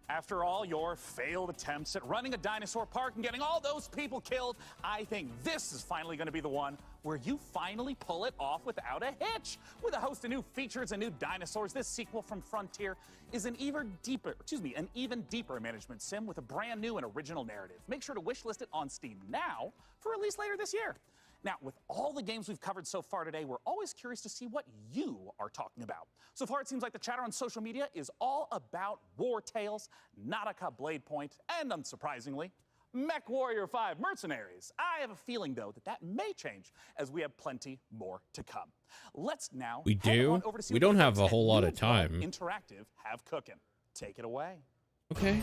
after all your failed attempts at running a dinosaur park and getting all those people killed, I think this is finally going to be the one where you finally pull it off without a hitch. With a host of new features and new dinosaurs, this sequel from Frontier is an even deeper management sim with a brand new and original narrative. Make sure to wishlist it on Steam now for release later this year. Now, with all the games we've covered so far today, we're always curious to see what you are talking about. So far, it seems like the chatter on social media is all about War Tales, Nautica Blade Point, and unsurprisingly, MechWarrior 5 Mercenaries. I have a feeling, though, that may change as we have plenty more to come. Let's now We head do? on over to see We what don't the have folks a at whole lot New of time. Blood Interactive have cooking. Take it away. Okay.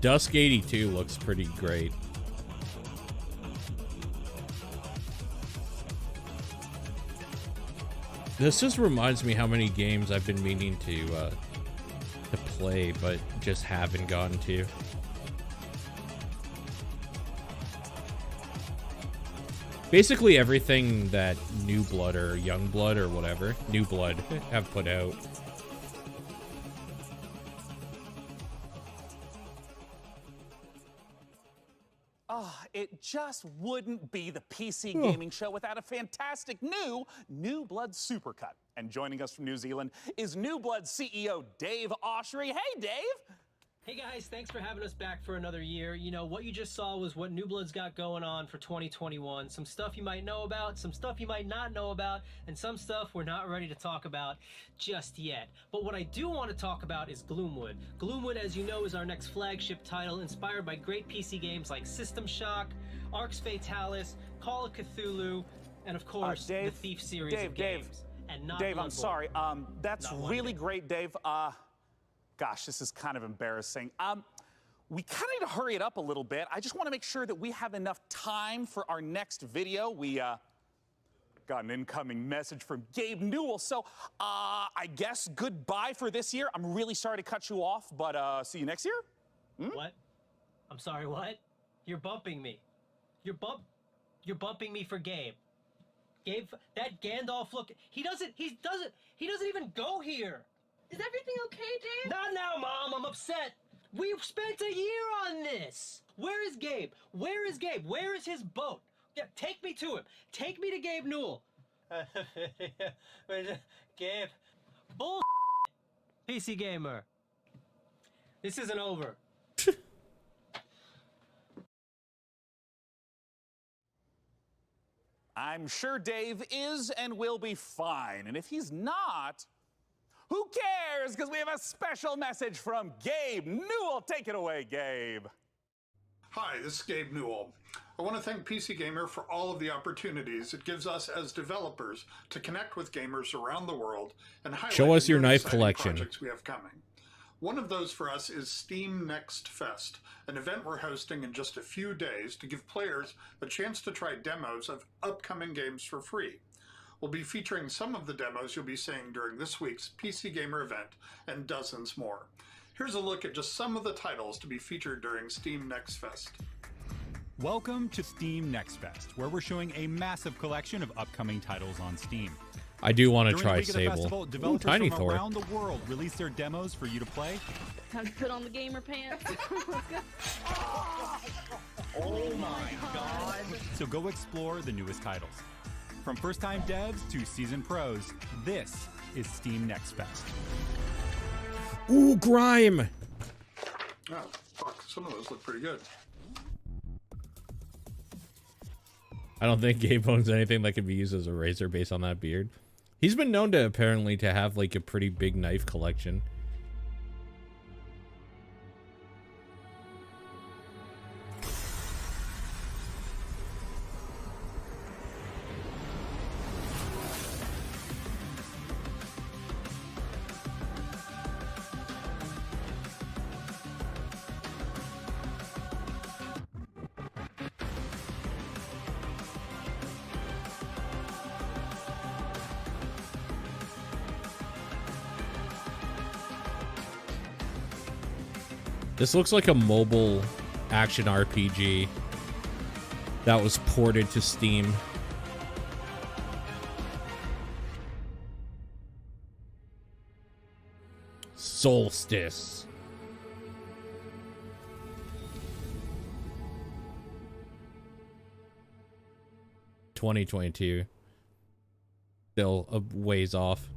Dusk 82 looks pretty great. This just reminds me how many games I've been meaning to play, but just haven't gotten to. Basically everything that New Blood or Young Blood or whatever, New Blood have put out. It just wouldn't be the PC gaming show without a fantastic New Blood Supercut. And joining us from New Zealand is New Blood CEO Dave Oshry. Hey, Dave! Hey guys, thanks for having us back for another year. You know, what you just saw was what New Blood's got going on for 2021. Some stuff you might know about, some stuff you might not know about, and some stuff we're not ready to talk about just yet. But what I do want to talk about is Gloomwood. Gloomwood, as you know, is our next flagship title inspired by great PC games like System Shock, Arx Fatalis, Call of Cthulhu, and of course, the Thief series of games. And not Dave, I'm Bloodborne. sorry. That's really great, Dave. Gosh, this is kind of embarrassing. We kind of need to hurry it up a little bit. I just want to make sure that we have enough time for our next video. We got an incoming message from Gabe Newell. So I guess goodbye for this year. I'm really sorry to cut you off, but see you next year. What? I'm sorry, what? You're bumping me. You're bumping me for Gabe. Gabe, that Gandalf look, he doesn't even go here. Is everything okay, Dave? Not now, Mom, I'm upset. We've spent a year on this. Where is Gabe? Where is Gabe? Where is his boat? Yeah, take me to him. Take me to Gabe Newell. Gabe. Bull. PC Gamer. This isn't over. I'm sure Dave is and will be fine. And if he's not, who cares? Because we have a special message from Gabe Newell. Take it away, Gabe. Hi, this is Gabe Newell. I want to thank PC Gamer for all of the opportunities it gives us as developers to connect with gamers around the world and highlight Show us your the knife exciting collection. projects we have coming. One of those for us is Steam Next Fest, an event we're hosting in just a few days to give players a chance to try demos of upcoming games for free. We'll be featuring some of the demos you'll be seeing during this week's PC Gamer event and dozens more. Here's a look at just some of the titles to be featured during Steam Next Fest. Welcome to Steam Next Fest, where we're showing a massive collection of upcoming titles on Steam. I do want to During try the week of the Sable. festival, Ooh, developers Tiny from Thor. around the world release their demos for you to play. Time to put on the gamer pants. Oh my god! So go explore the newest titles. From first-time devs to seasoned pros, this is Steam Next Fest. Ooh, Grime! Oh, fuck, some of those look pretty good. I don't think Gabe owns anything that could be used as a razor based on that beard. He's been known to apparently to have like a pretty big knife collection. This looks like a mobile action RPG that was ported to Steam. Solstice. (2022). Still a ways off.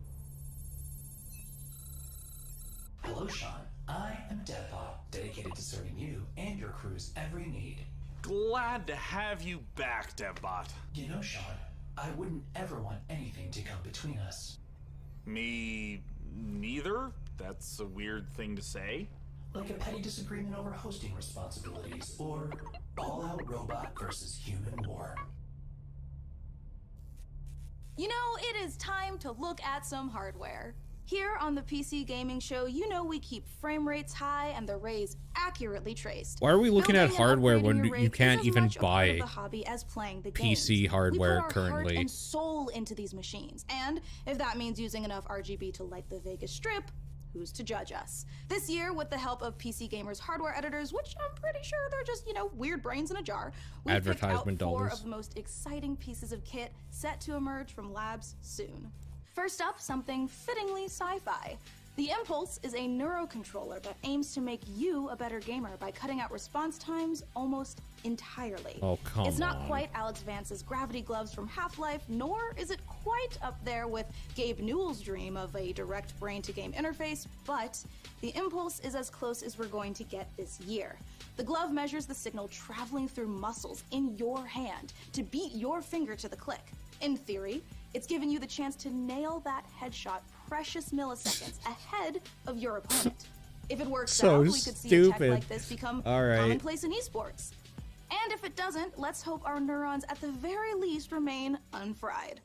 Hello, Sean. I am Deadbot, dedicated to serving you and your crew's every need. Glad to have you back, Debbot. You know, Sean, I wouldn't ever want anything to come between us. Me neither? That's a weird thing to say. Like a petty disagreement over hosting responsibilities, or all-out robot versus human war. You know, it is time to look at some hardware. Here on the PC Gaming Show, you know we keep frame rates high and the rays accurately traced. Why are we looking at Building and hardware upgrading when your you rig can't is as even much a part of buy the hobby as playing the PC games. hardware we put our currently? heart and soul into these machines, and if that means using enough RGB to light the Vegas Strip, who's to judge us? This year, with the help of PC Gamer's hardware editors, which I'm pretty sure they're just, you know, weird brains in a jar, we picked out Advertisement 4 dollars. of the most exciting pieces of kit set to emerge from labs soon. First up, something fittingly sci-fi. The Impulse is a neurocontroller that aims to make you a better gamer by cutting out response times almost entirely. Oh, come It's not on. quite Alex Vance's gravity gloves from Half-Life, nor is it quite up there with Gabe Newell's dream of a direct brain-to-game interface, but the Impulse is as close as we're going to get this year. The glove measures the signal traveling through muscles in your hand to beat your finger to the click. In theory, it's giving you the chance to nail that headshot precious milliseconds ahead of your opponent. If it works So out, we could see a tech stupid. like this become All right. commonplace in esports. And if it doesn't, let's hope our neurons at the very least remain unfried.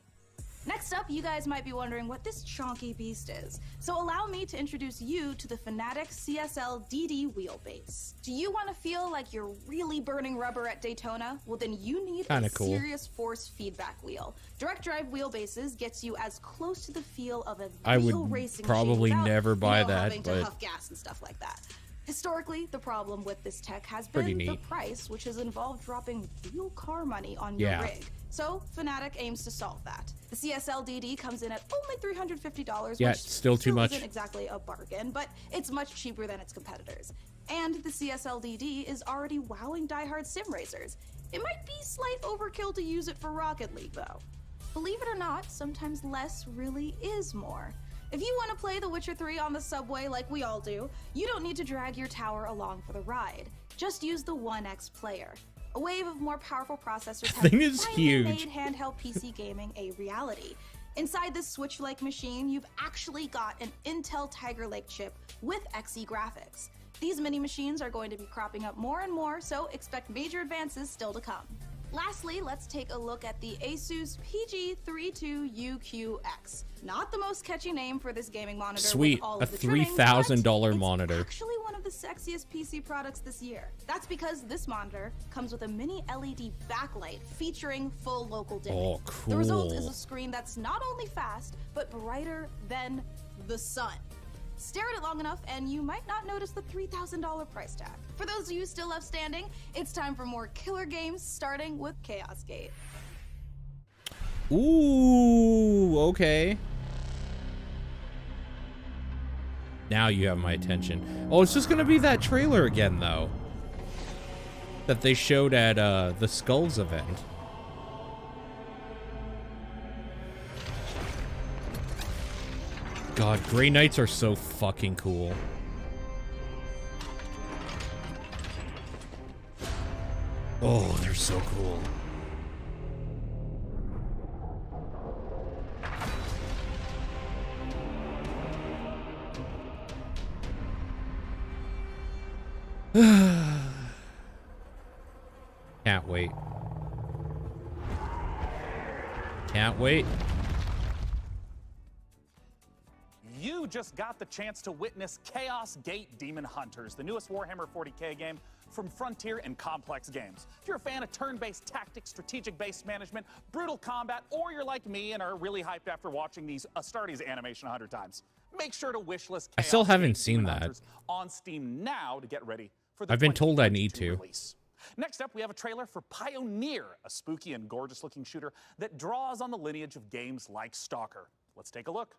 Next up, you guys might be wondering what this chonky beast is. So allow me to introduce you to the Fanatec CSL DD wheelbase. Do you want to feel like you're really burning rubber at Daytona? Well, then you need Kinda a cool. serious force feedback wheel. Direct drive wheelbases gets you as close to the feel of a I would real racing probably machine without, never buy that, having to but- huff gas and stuff like that. Historically, the problem with this tech has Pretty been the neat. price, which has involved dropping real car money on your Yeah. rig. So Fanatec aims to solve that. The CSL DD comes in at only $350, Yeah, which still too much. isn't exactly a bargain, but it's much cheaper than its competitors. And the CSL DD is already wowing diehard sim racers. It might be slight overkill to use it for Rocket League, though. Believe it or not, sometimes less really is more. If you want to play The Witcher 3 on the subway like we all do, you don't need to drag your tower along for the ride. Just use the One X player. A wave of more powerful processors has Thing is finally huge. made handheld PC gaming a reality. Inside this Switch-like machine, you've actually got an Intel Tiger Lake chip with Xe graphics. These mini machines are going to be cropping up more and more, so expect major advances still to come. Lastly, let's take a look at the Asus PG32UQX. Not the most catchy name for this gaming monitor. Sweet, with all a of the trimmings, $3,000 but monitor. It's actually one of the sexiest PC products this year. That's because this monitor comes with a mini LED backlight featuring full local dimming. Oh, The result is cool. a screen that's not only fast, but brighter than the sun. Stare at it long enough and you might not notice the $3,000 price tag. For those of you still left standing, it's time for more killer games, starting with Chaos Gate. Ooh, okay. Now you have my attention. Oh, it's just gonna be that trailer again, though, that they showed at the Skulls event. God, Grey Knights are so fucking cool. Oh, they're so cool. Can't wait. Can't wait. You just got the chance to witness Chaos Gate Demon Hunters, the newest Warhammer 40k game from Frontier and Complex Games. If you're a fan of turn-based tactics, strategic-based management, brutal combat, or you're like me and are really hyped after watching these Astartes animation 100 times, make sure to wishlist I still Chaos haven't Gate seen Demon that. Hunters on Steam now to get ready for the I've been told I need 2022 to. release. Next up, we have a trailer for Pioneer, a spooky and gorgeous-looking shooter that draws on the lineage of games like Stalker. Let's take a look.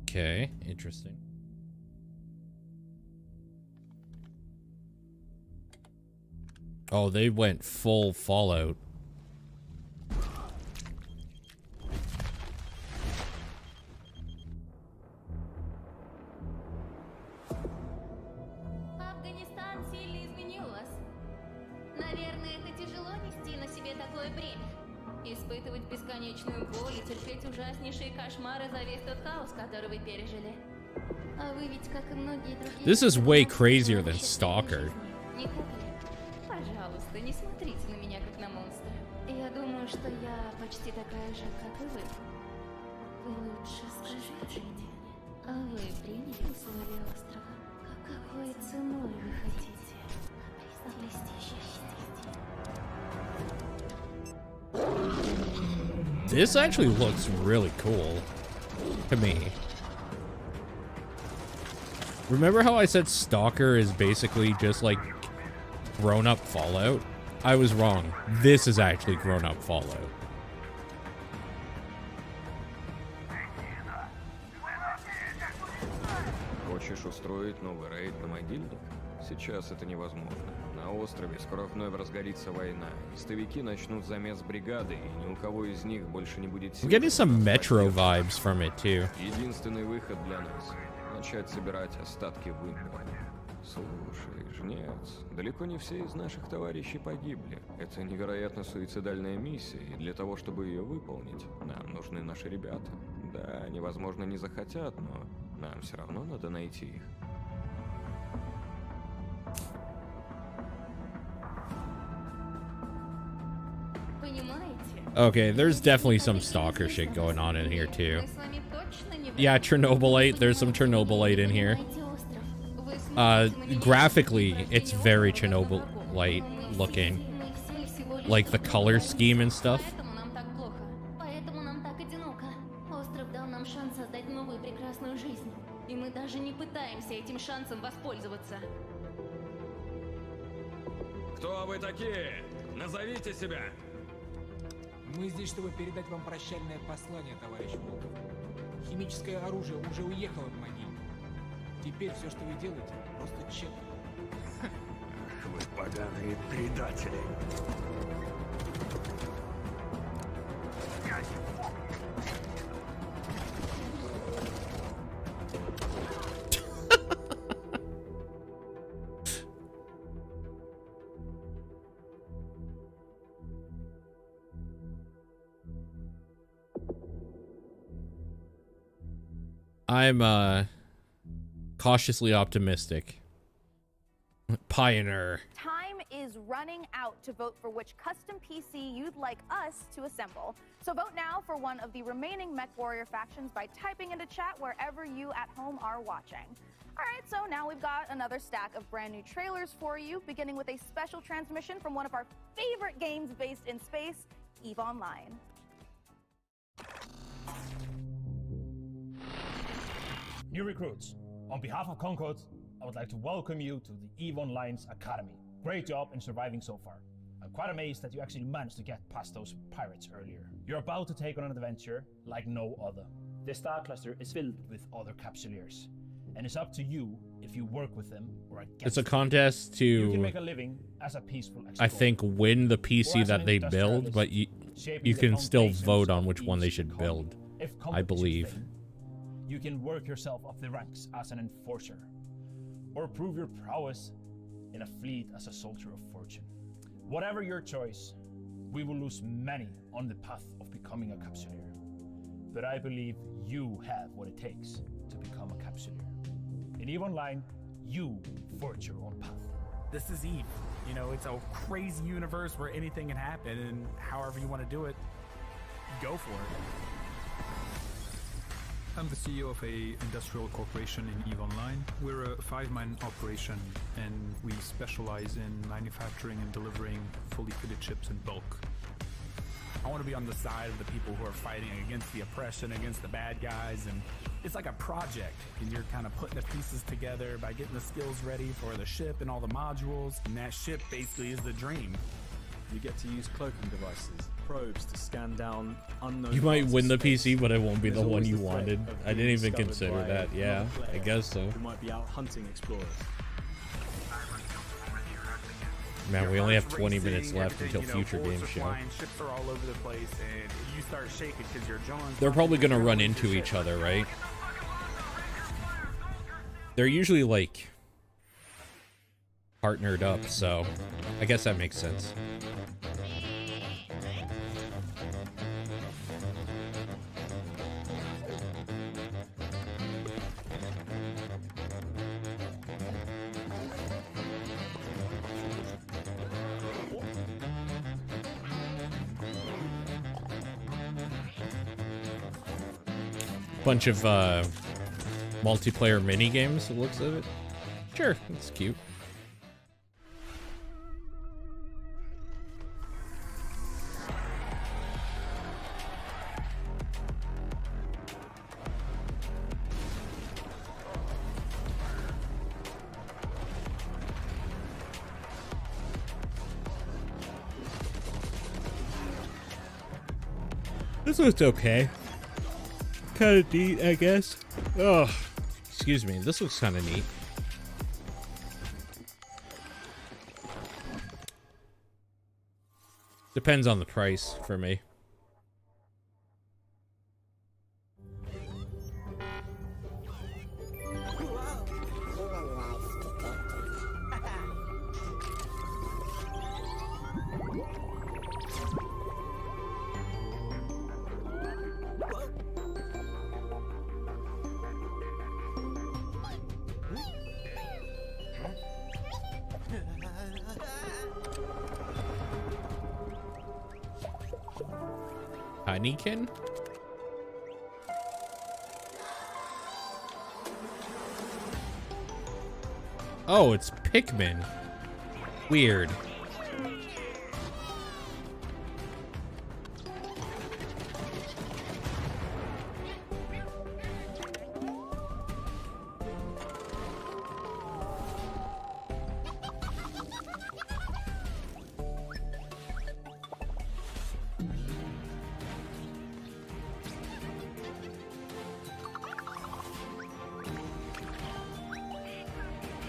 Okay, interesting. Oh, they went full Fallout. Афганистан сильно изменил вас. Наверное, это тяжело нести на себе такое бремя. Испытывать бесконечную боль и терпеть ужаснейшие кошмары за весь тот хаос, который вы пережили. А вы ведь, как и многие другие... This is way crazier than Stalker. Не так ли? Пожалуйста, не смотрите на меня, как на монстра. Я думаю, что я почти такая же, как и вы. Вы лучше скажите мне, а вы приняли условия острова? Какой ценой вы хотите обрести счастье? This actually looks really cool to me. Remember how I said Stalker is basically just like grown-up Fallout? I was wrong. This is actually grown-up Fallout. Хочешь устроить новый рейд на могильник? Сейчас это невозможно. На острове скоро вновь разгорится война. Истовики начнут замес бригады, и ни у кого из них больше не будет I'm сил. getting some Metro vibes from it too. Единственный выход для нас — начать собирать остатки вымпела. Слушай, жнец, далеко не все из наших товарищей погибли. Это невероятно суицидальная миссия, и для того, чтобы ее выполнить, нам нужны наши ребята. Да, они, возможно, не захотят, но нам все равно надо найти их. Okay, there's definitely some Stalker shit going on in here too. Yeah, Chernobylite, there's some Chernobylite in here. Graphically, it's very Chernobylite looking. Like the color scheme and stuff. Поэтому нам так одиноко. Остров дал нам шанс создать новую прекрасную жизнь. И мы даже не пытаемся этим шансом воспользоваться. Кто вы такие? Назовите себя! Мы здесь, чтобы передать вам прощальное послание, товарищ Волков. Химическое оружие уже уехало в могилу. Теперь все, что вы делаете, просто тщетно. Вы поганые предатели. I'm cautiously optimistic. Pioneer. Time is is running out to vote for which custom PC you'd like us to assemble. So vote now for one of the remaining MechWarrior factions by typing into chat wherever you at home are watching. All right, so now we've got another stack of brand new trailers for you, beginning with a special transmission from one of our favorite games based in space, EVE Online. New recruits, on behalf of Concord, I would like to welcome you to the EVE Online's Academy. Great job in surviving so far. I'm quite amazed that you actually managed to get past those pirates earlier. You're about to take on an adventure like no other. This star cluster is filled with other capsuleers, and it's up to you if you work with them or against It's a them. contest You can to, make a living as a peaceful explorer. I think, win the Or PC as that an they build, industrialist, but shaping you the can still foundations vote on of which one they EVE's should economy. build. If I competitions believe. fail, you can work yourself up the ranks as an enforcer, or prove your prowess in a fleet as a soldier of fortune. Whatever your choice, we will lose many on the path of becoming a capsuleer. But I believe you have what it takes to become a capsuleer. In EVE Online, you forge your own path. This is EVE. You know, it's a crazy universe where anything can happen, and however you want to do it, go for it. I'm the CEO of a industrial corporation in EVE Online. We're a 5-man operation, and we specialize in manufacturing and delivering fully fitted chips in bulk. I want to be on the side of the people who are fighting against the oppression, against the bad guys, and it's like a project, and you're kind of putting the pieces together by getting the skills ready for the ship and all the modules, and that ship basically is the dream. You get to use cloaking devices, probes to scan down unknown. You might parts win of the space. PC, but it won't be There's the one always you the threat wanted. of I didn't being even discovered consider by that. Yeah, another I player guess so. Who might be out hunting explorers. Man, we only have 20 Racing, minutes left everything, until you know, future bullets game are show. flying, ships are all over the place, and you start shaking because your jaws. They're probably gonna run into each other, right? They're usually like partnered up, so I guess that makes sense. Bunch of multiplayer mini games. It looks of it. Sure, it's cute. This looks okay. Kind of neat, I guess. Oh, excuse me. This looks kind of neat. Depends on the price for me. Honeykin? Oh, it's Pikmin. Weird.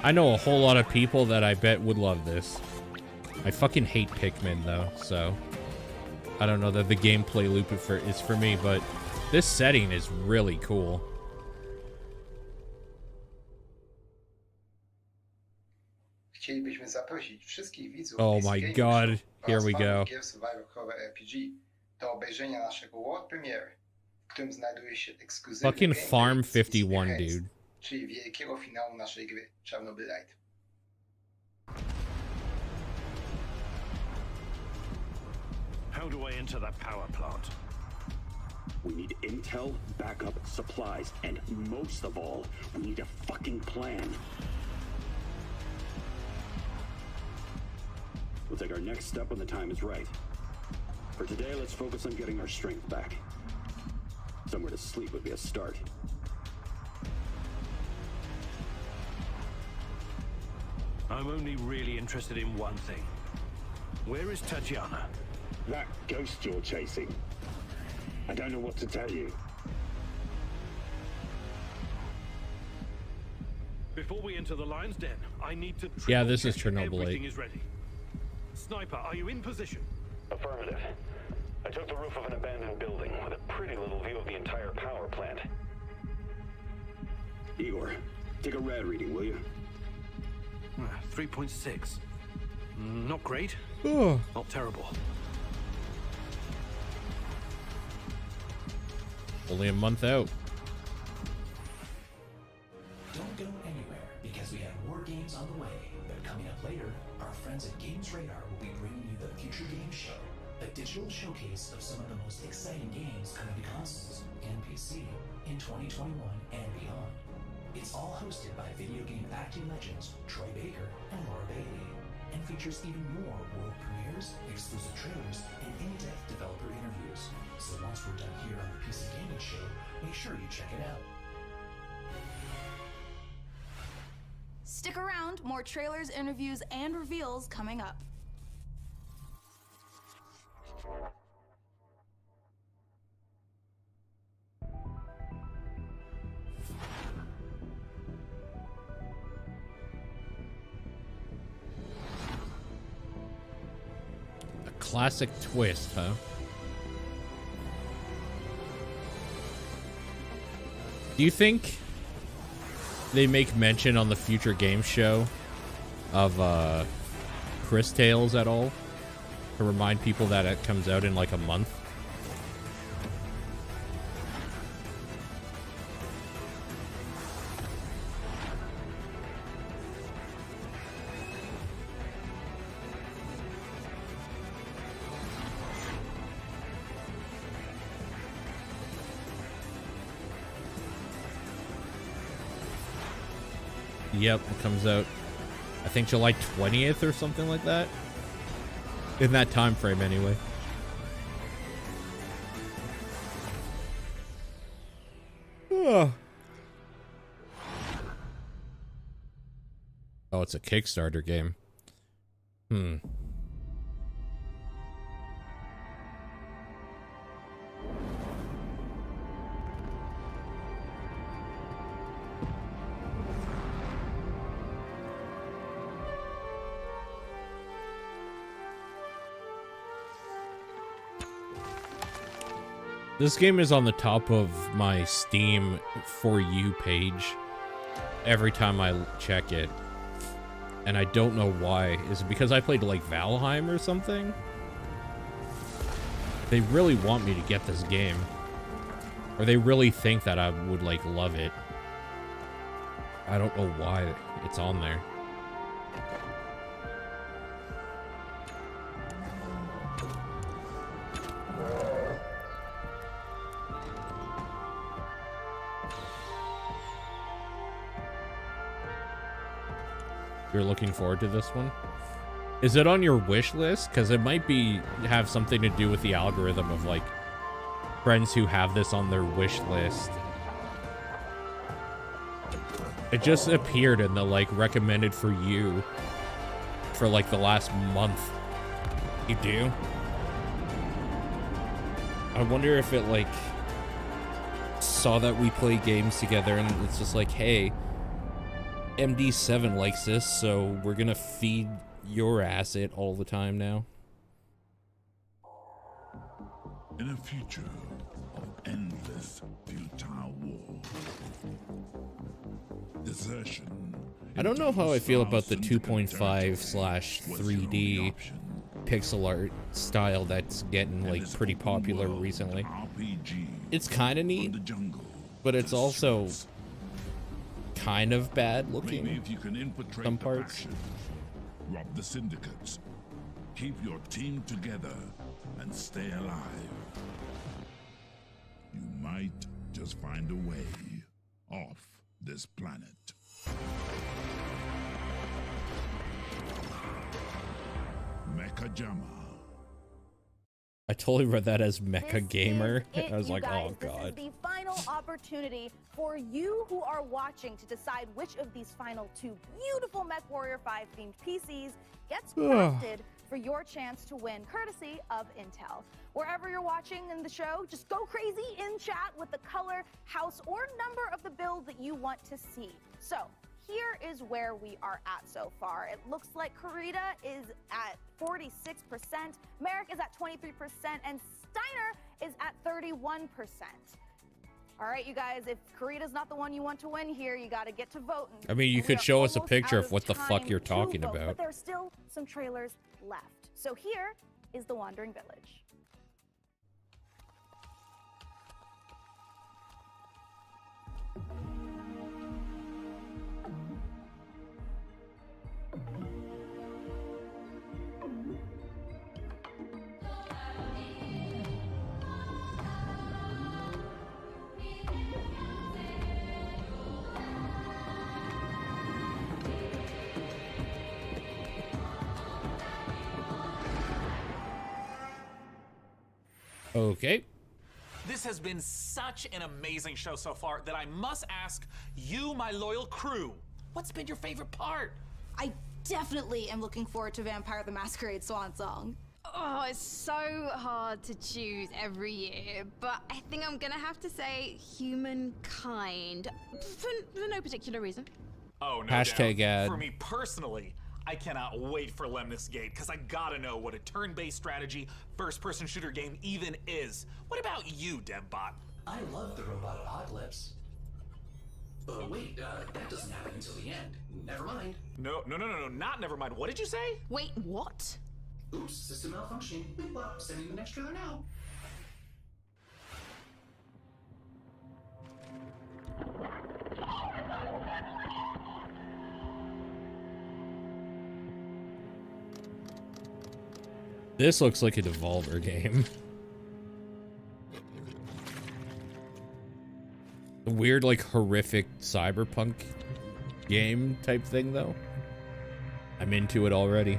I know a whole lot of people that I bet would love this. I fucking hate Pikmin though, so I don't know that the gameplay loop is for me, but this setting is really cool. Chcielibyśmy zaprosić wszystkich widzów Oh PC my Gaming god, Show here oraz we fanów go. gier Survivor Horror RPG do obejrzenia naszego World Premiere, w którym znajduje się ekskluzywny Fucking gameplay Farm z 51, Haste, dude. czyli wielkiego finału naszej gry Chernobylite. How do I enter that power plant? We need intel, backup, supplies, and most of all, we need a fucking plan. We'll take our next step when the time is right. For today, let's focus on getting our strength back. Somewhere to sleep would be a start. I'm only really interested in one thing. Where is Tatiana? That ghost you're chasing. I don't know what to tell you. Before we enter the lion's den, I need to Yeah, this is triple check Chernobyl everything 8. is ready. Sniper, are you in position? Affirmative. I took the roof of an abandoned building with a pretty little view of the entire power plant. Igor, take a rad reading, will you? 3.6. Not great. Oh. Not terrible. Only a month out. Don't go anywhere, because we have more games on the way. But coming up later, our friends at Games Radar will be bringing you the Future Games Show, a digital showcase of some of the most exciting games coming to consoles and PC in 2021 and beyond. It's all hosted by video game acting legends Troy Baker and Laura Bailey, and features even more world premieres, exclusive trailers, and in-depth developer interviews. So once we're done here on the PC Gaming Show, make sure you check it out. Stick around, more trailers, interviews, and reveals coming up. A classic twist, huh? Do you think they make mention on the Future Game Show of Chris Tales at all? To remind people that it comes out in like a month? Yep, it comes out, I think, July 20th or something like that. In that time frame, anyway. Oh, it's a Kickstarter game. This game is on the top of my Steam For You page every time I check it. And I don't know why. Is it because I played like Valheim or something? They really want me to get this game. Or they really think that I would like love it. I don't know why it's on there. You're looking forward to this one? Is it on your wish list? Because it might have something to do with the algorithm of like friends who have this on their wish list. It just appeared in the like recommended for you for like the last month. You do? I wonder if it like saw that we play games together and it's just like, hey, MD7 likes this, so we're gonna feed your ass it all the time now. In a future of endless futile war, desertion. I don't know how I feel about the 2.5/3D pixel art style that's getting like pretty popular recently. It's kind of neat, but it's also kind of bad looking. Maybe if you can infiltrate some the parts. faction, rob the syndicates, keep your team together, and stay alive. You might just find a way off this planet. Mechajama. I totally read that as Mecha Gamer. It, I was you like, guys, oh god. This is the final opportunity for you who are watching to decide which of these final 2 beautiful MechWarrior 5 themed PCs gets crafted for your chance to win, courtesy of Intel. Wherever you're watching in the show, just go crazy in chat with the color, house, or number of the build that you want to see. So here is where we are at so far. It looks like Karita is at 46%, Merrick is at 23%, and Steiner is at 31%. All right, you guys, if Karita's not the one you want to win here, you got to get to voting. I mean, you And we could are show us a almost picture out of what the fuck time you're to talking vote, about. But there's still some trailers left. So here is The Wandering Village. Okay. This has been such an amazing show so far that I must ask you, my loyal crew, what's been your favorite part? I definitely am looking forward to Vampire the Masquerade Swan Song. Oh, it's so hard to choose every year, but I think I'm gonna have to say Humankind for no particular reason. Oh, no Hashtag doubt. ad. For me personally, I cannot wait for Lemnis Gate because I gotta know what a turn-based strategy first-person shooter game even is. What about you, DevBot? I love the robot apocalypse. But wait, that doesn't happen until the end. Never mind. No, not never mind. What did you say? Wait, what? Oops, system malfunctioning. Well, sending the next trailer now. This looks like a Devolver game. A weird, like, horrific cyberpunk game type thing, though. I'm into it already.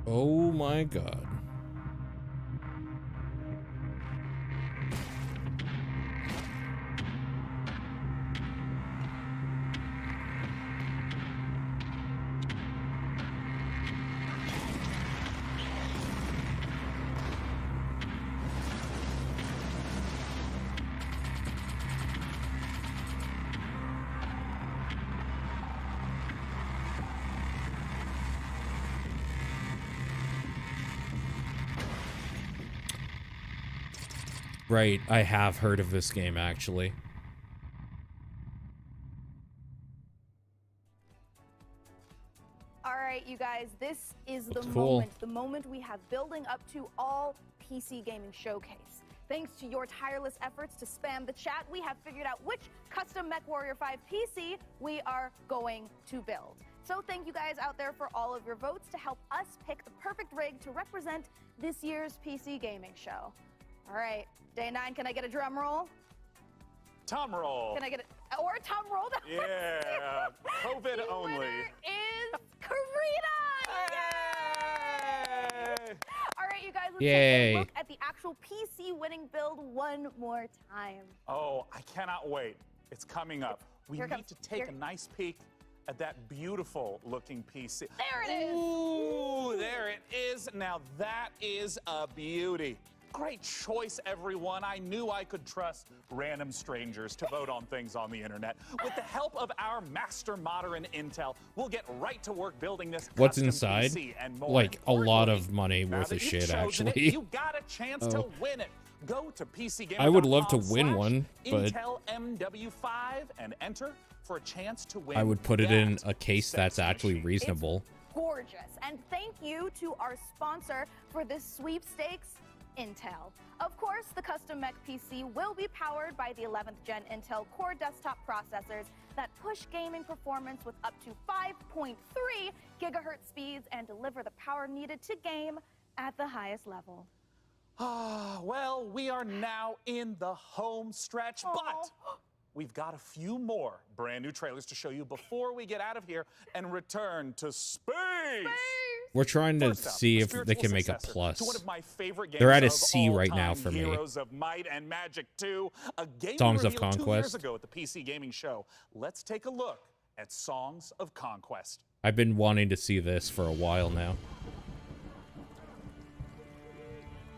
Oh my god. Right, I have heard of this game, actually. All right, you guys, this is the Looks cool. moment we have building up to all PC Gaming Showcase. Thanks to your tireless efforts to spam the chat, we have figured out which custom MechWarrior 5 PC we are going to build. So thank you guys out there for all of your votes to help us pick the perfect rig to represent this year's PC Gaming Show. All right, Day 9, can I get a drum roll? Tom roll. Can I get or a tom roll? Yeah, COVID The only. winner is Karita! Yay! All right, you guys, let's take Yay. a look at the actual PC winning build one more time. Oh, I cannot wait. It's coming up. We Here it need comes. to take a nice peek at that beautiful looking PC. There it is. Ooh, there it is. Now that is a beauty. Great choice, everyone. I knew I could trust random strangers to vote on things on the internet. With the help of our master modder in Intel, we'll get right to work building this What's custom inside? PC and more Like, a lot importantly, of money now worth that of you've shit, chosen it, actually. you got a chance to Oh. win it. Go to PCGamer.com/I would love to win one, but Intel MW5 and enter for a chance to win. I would put it in a case sex that's actually machine. reasonable. Gorgeous. And thank you to our sponsor for this sweepstakes, Intel. Of course, the custom mech PC will be powered by the 11th gen Intel Core desktop processors that push gaming performance with up to 5.3 gigahertz speeds and deliver the power needed to game at the highest level. Well, we are now in the home stretch, but we've got a few more brand new trailers to show you before we get out of here and return to space. We're trying to First up, see the if they spiritual can make a successor plus. to one of my favorite They're at games a of C all right now time, for me. Heroes of Might and Magic 2, a game Songs of revealed 2 years Conquest. ago at the PC Gaming Show. Let's take a look at Songs of Conquest. I've been wanting to see this for a while now.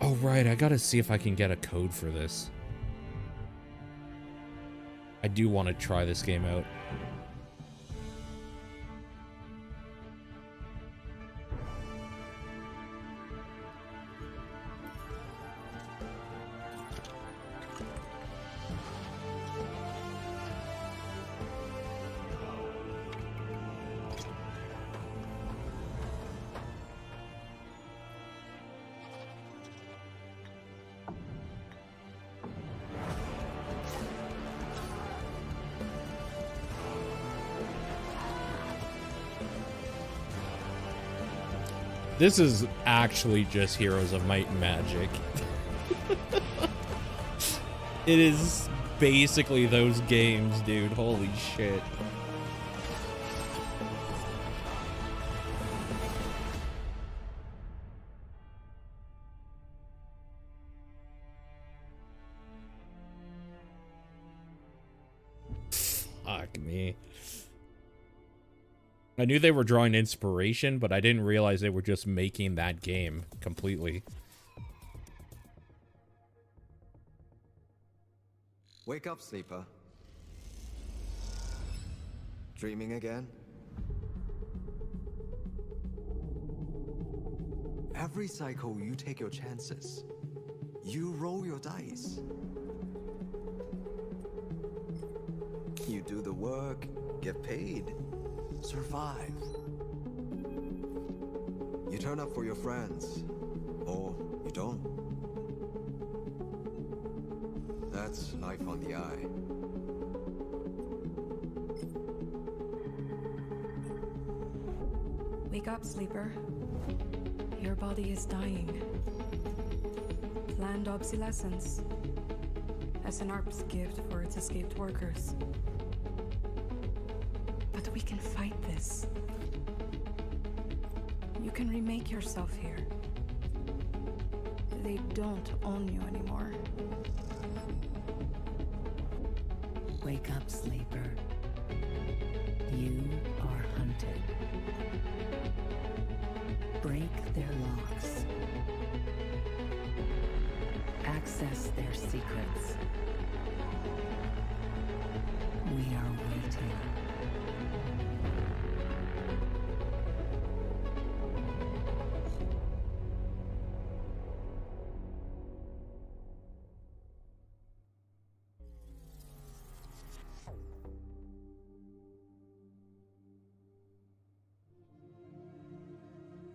Oh, right. I gotta see if I can get a code for this. I do want to try this game out. This is actually just Heroes of Might and Magic. It is basically those games, dude. Holy shit. Fuck me. I knew they were drawing inspiration, but I didn't realize they were just making that game completely. Wake up, sleeper. Dreaming again? Every cycle, you take your chances. You roll your dice. You do the work, get paid, survive. You turn up for your friends, or you don't. That's life on the eye. Wake up, sleeper. Your body is dying. Planned obsolescence. SNRP's gift for its escaped workers. But we can fight this. You can remake yourself here. They don't own you anymore. Wake up, sleeper. You are hunted. Break their locks. Access their secrets. We are waiting.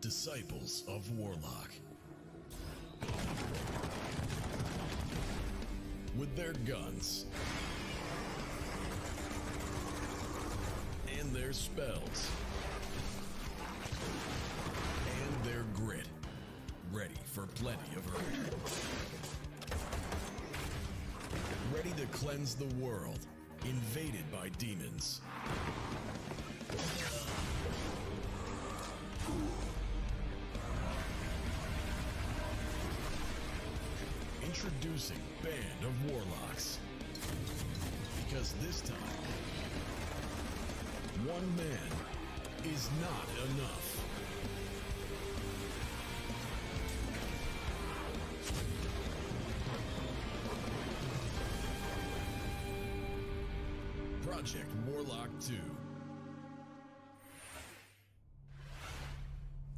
Disciples of Warlock. With their guns and their spells and their grit, ready for plenty of hurt. Ready to cleanse the world, invaded by demons. Introducing Band of Warlocks. Because this time, one man is not enough. Project Warlock 2.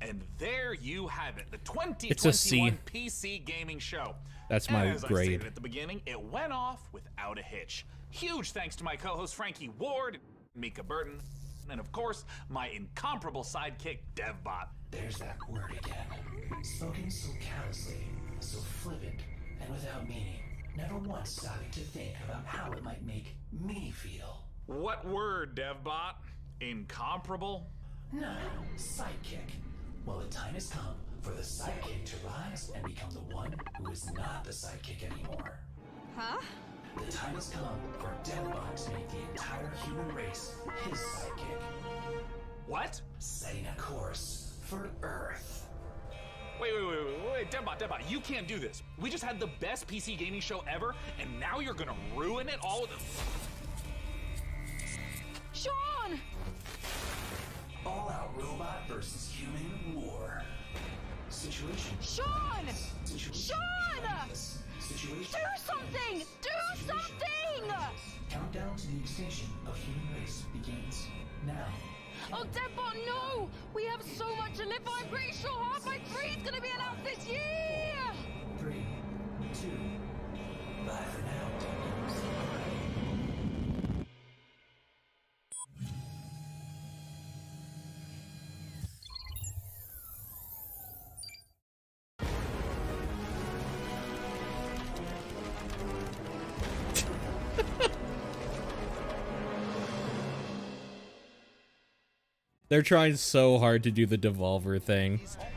And there you have it, the It's a C. 2021 PC Gaming Show. That's my As I grade. stated at the beginning, it went off without a hitch. Huge thanks to my co-host Frankie Ward, Mika Burton, and of course, my incomparable sidekick, DevBot. There's that word again. Spoken so callously, so flippant, and without meaning. Never once stopping to think about how it might make me feel. What word, DevBot? Incomparable? No, sidekick. Well, the time has come for the sidekick to rise and become the one who is not the sidekick anymore. Huh? The time has come for DevBot to make the entire human race his sidekick. What? Setting a course for Earth. Wait, DevBot, you can't do this. We just had the best PC gaming show ever, and now you're gonna ruin it all with Sean! All-out robot versus human war. Situation. Sean! Situation. Sean! Situation. Do something! Do something! Countdown to the extinction of human race begins now. Oh, DevBot, no! We have so much to live for. I'm pretty sure Half-Life 3 is gonna be announced this year! 3, 2, bye for now, They're trying so hard to do the Devolver thing.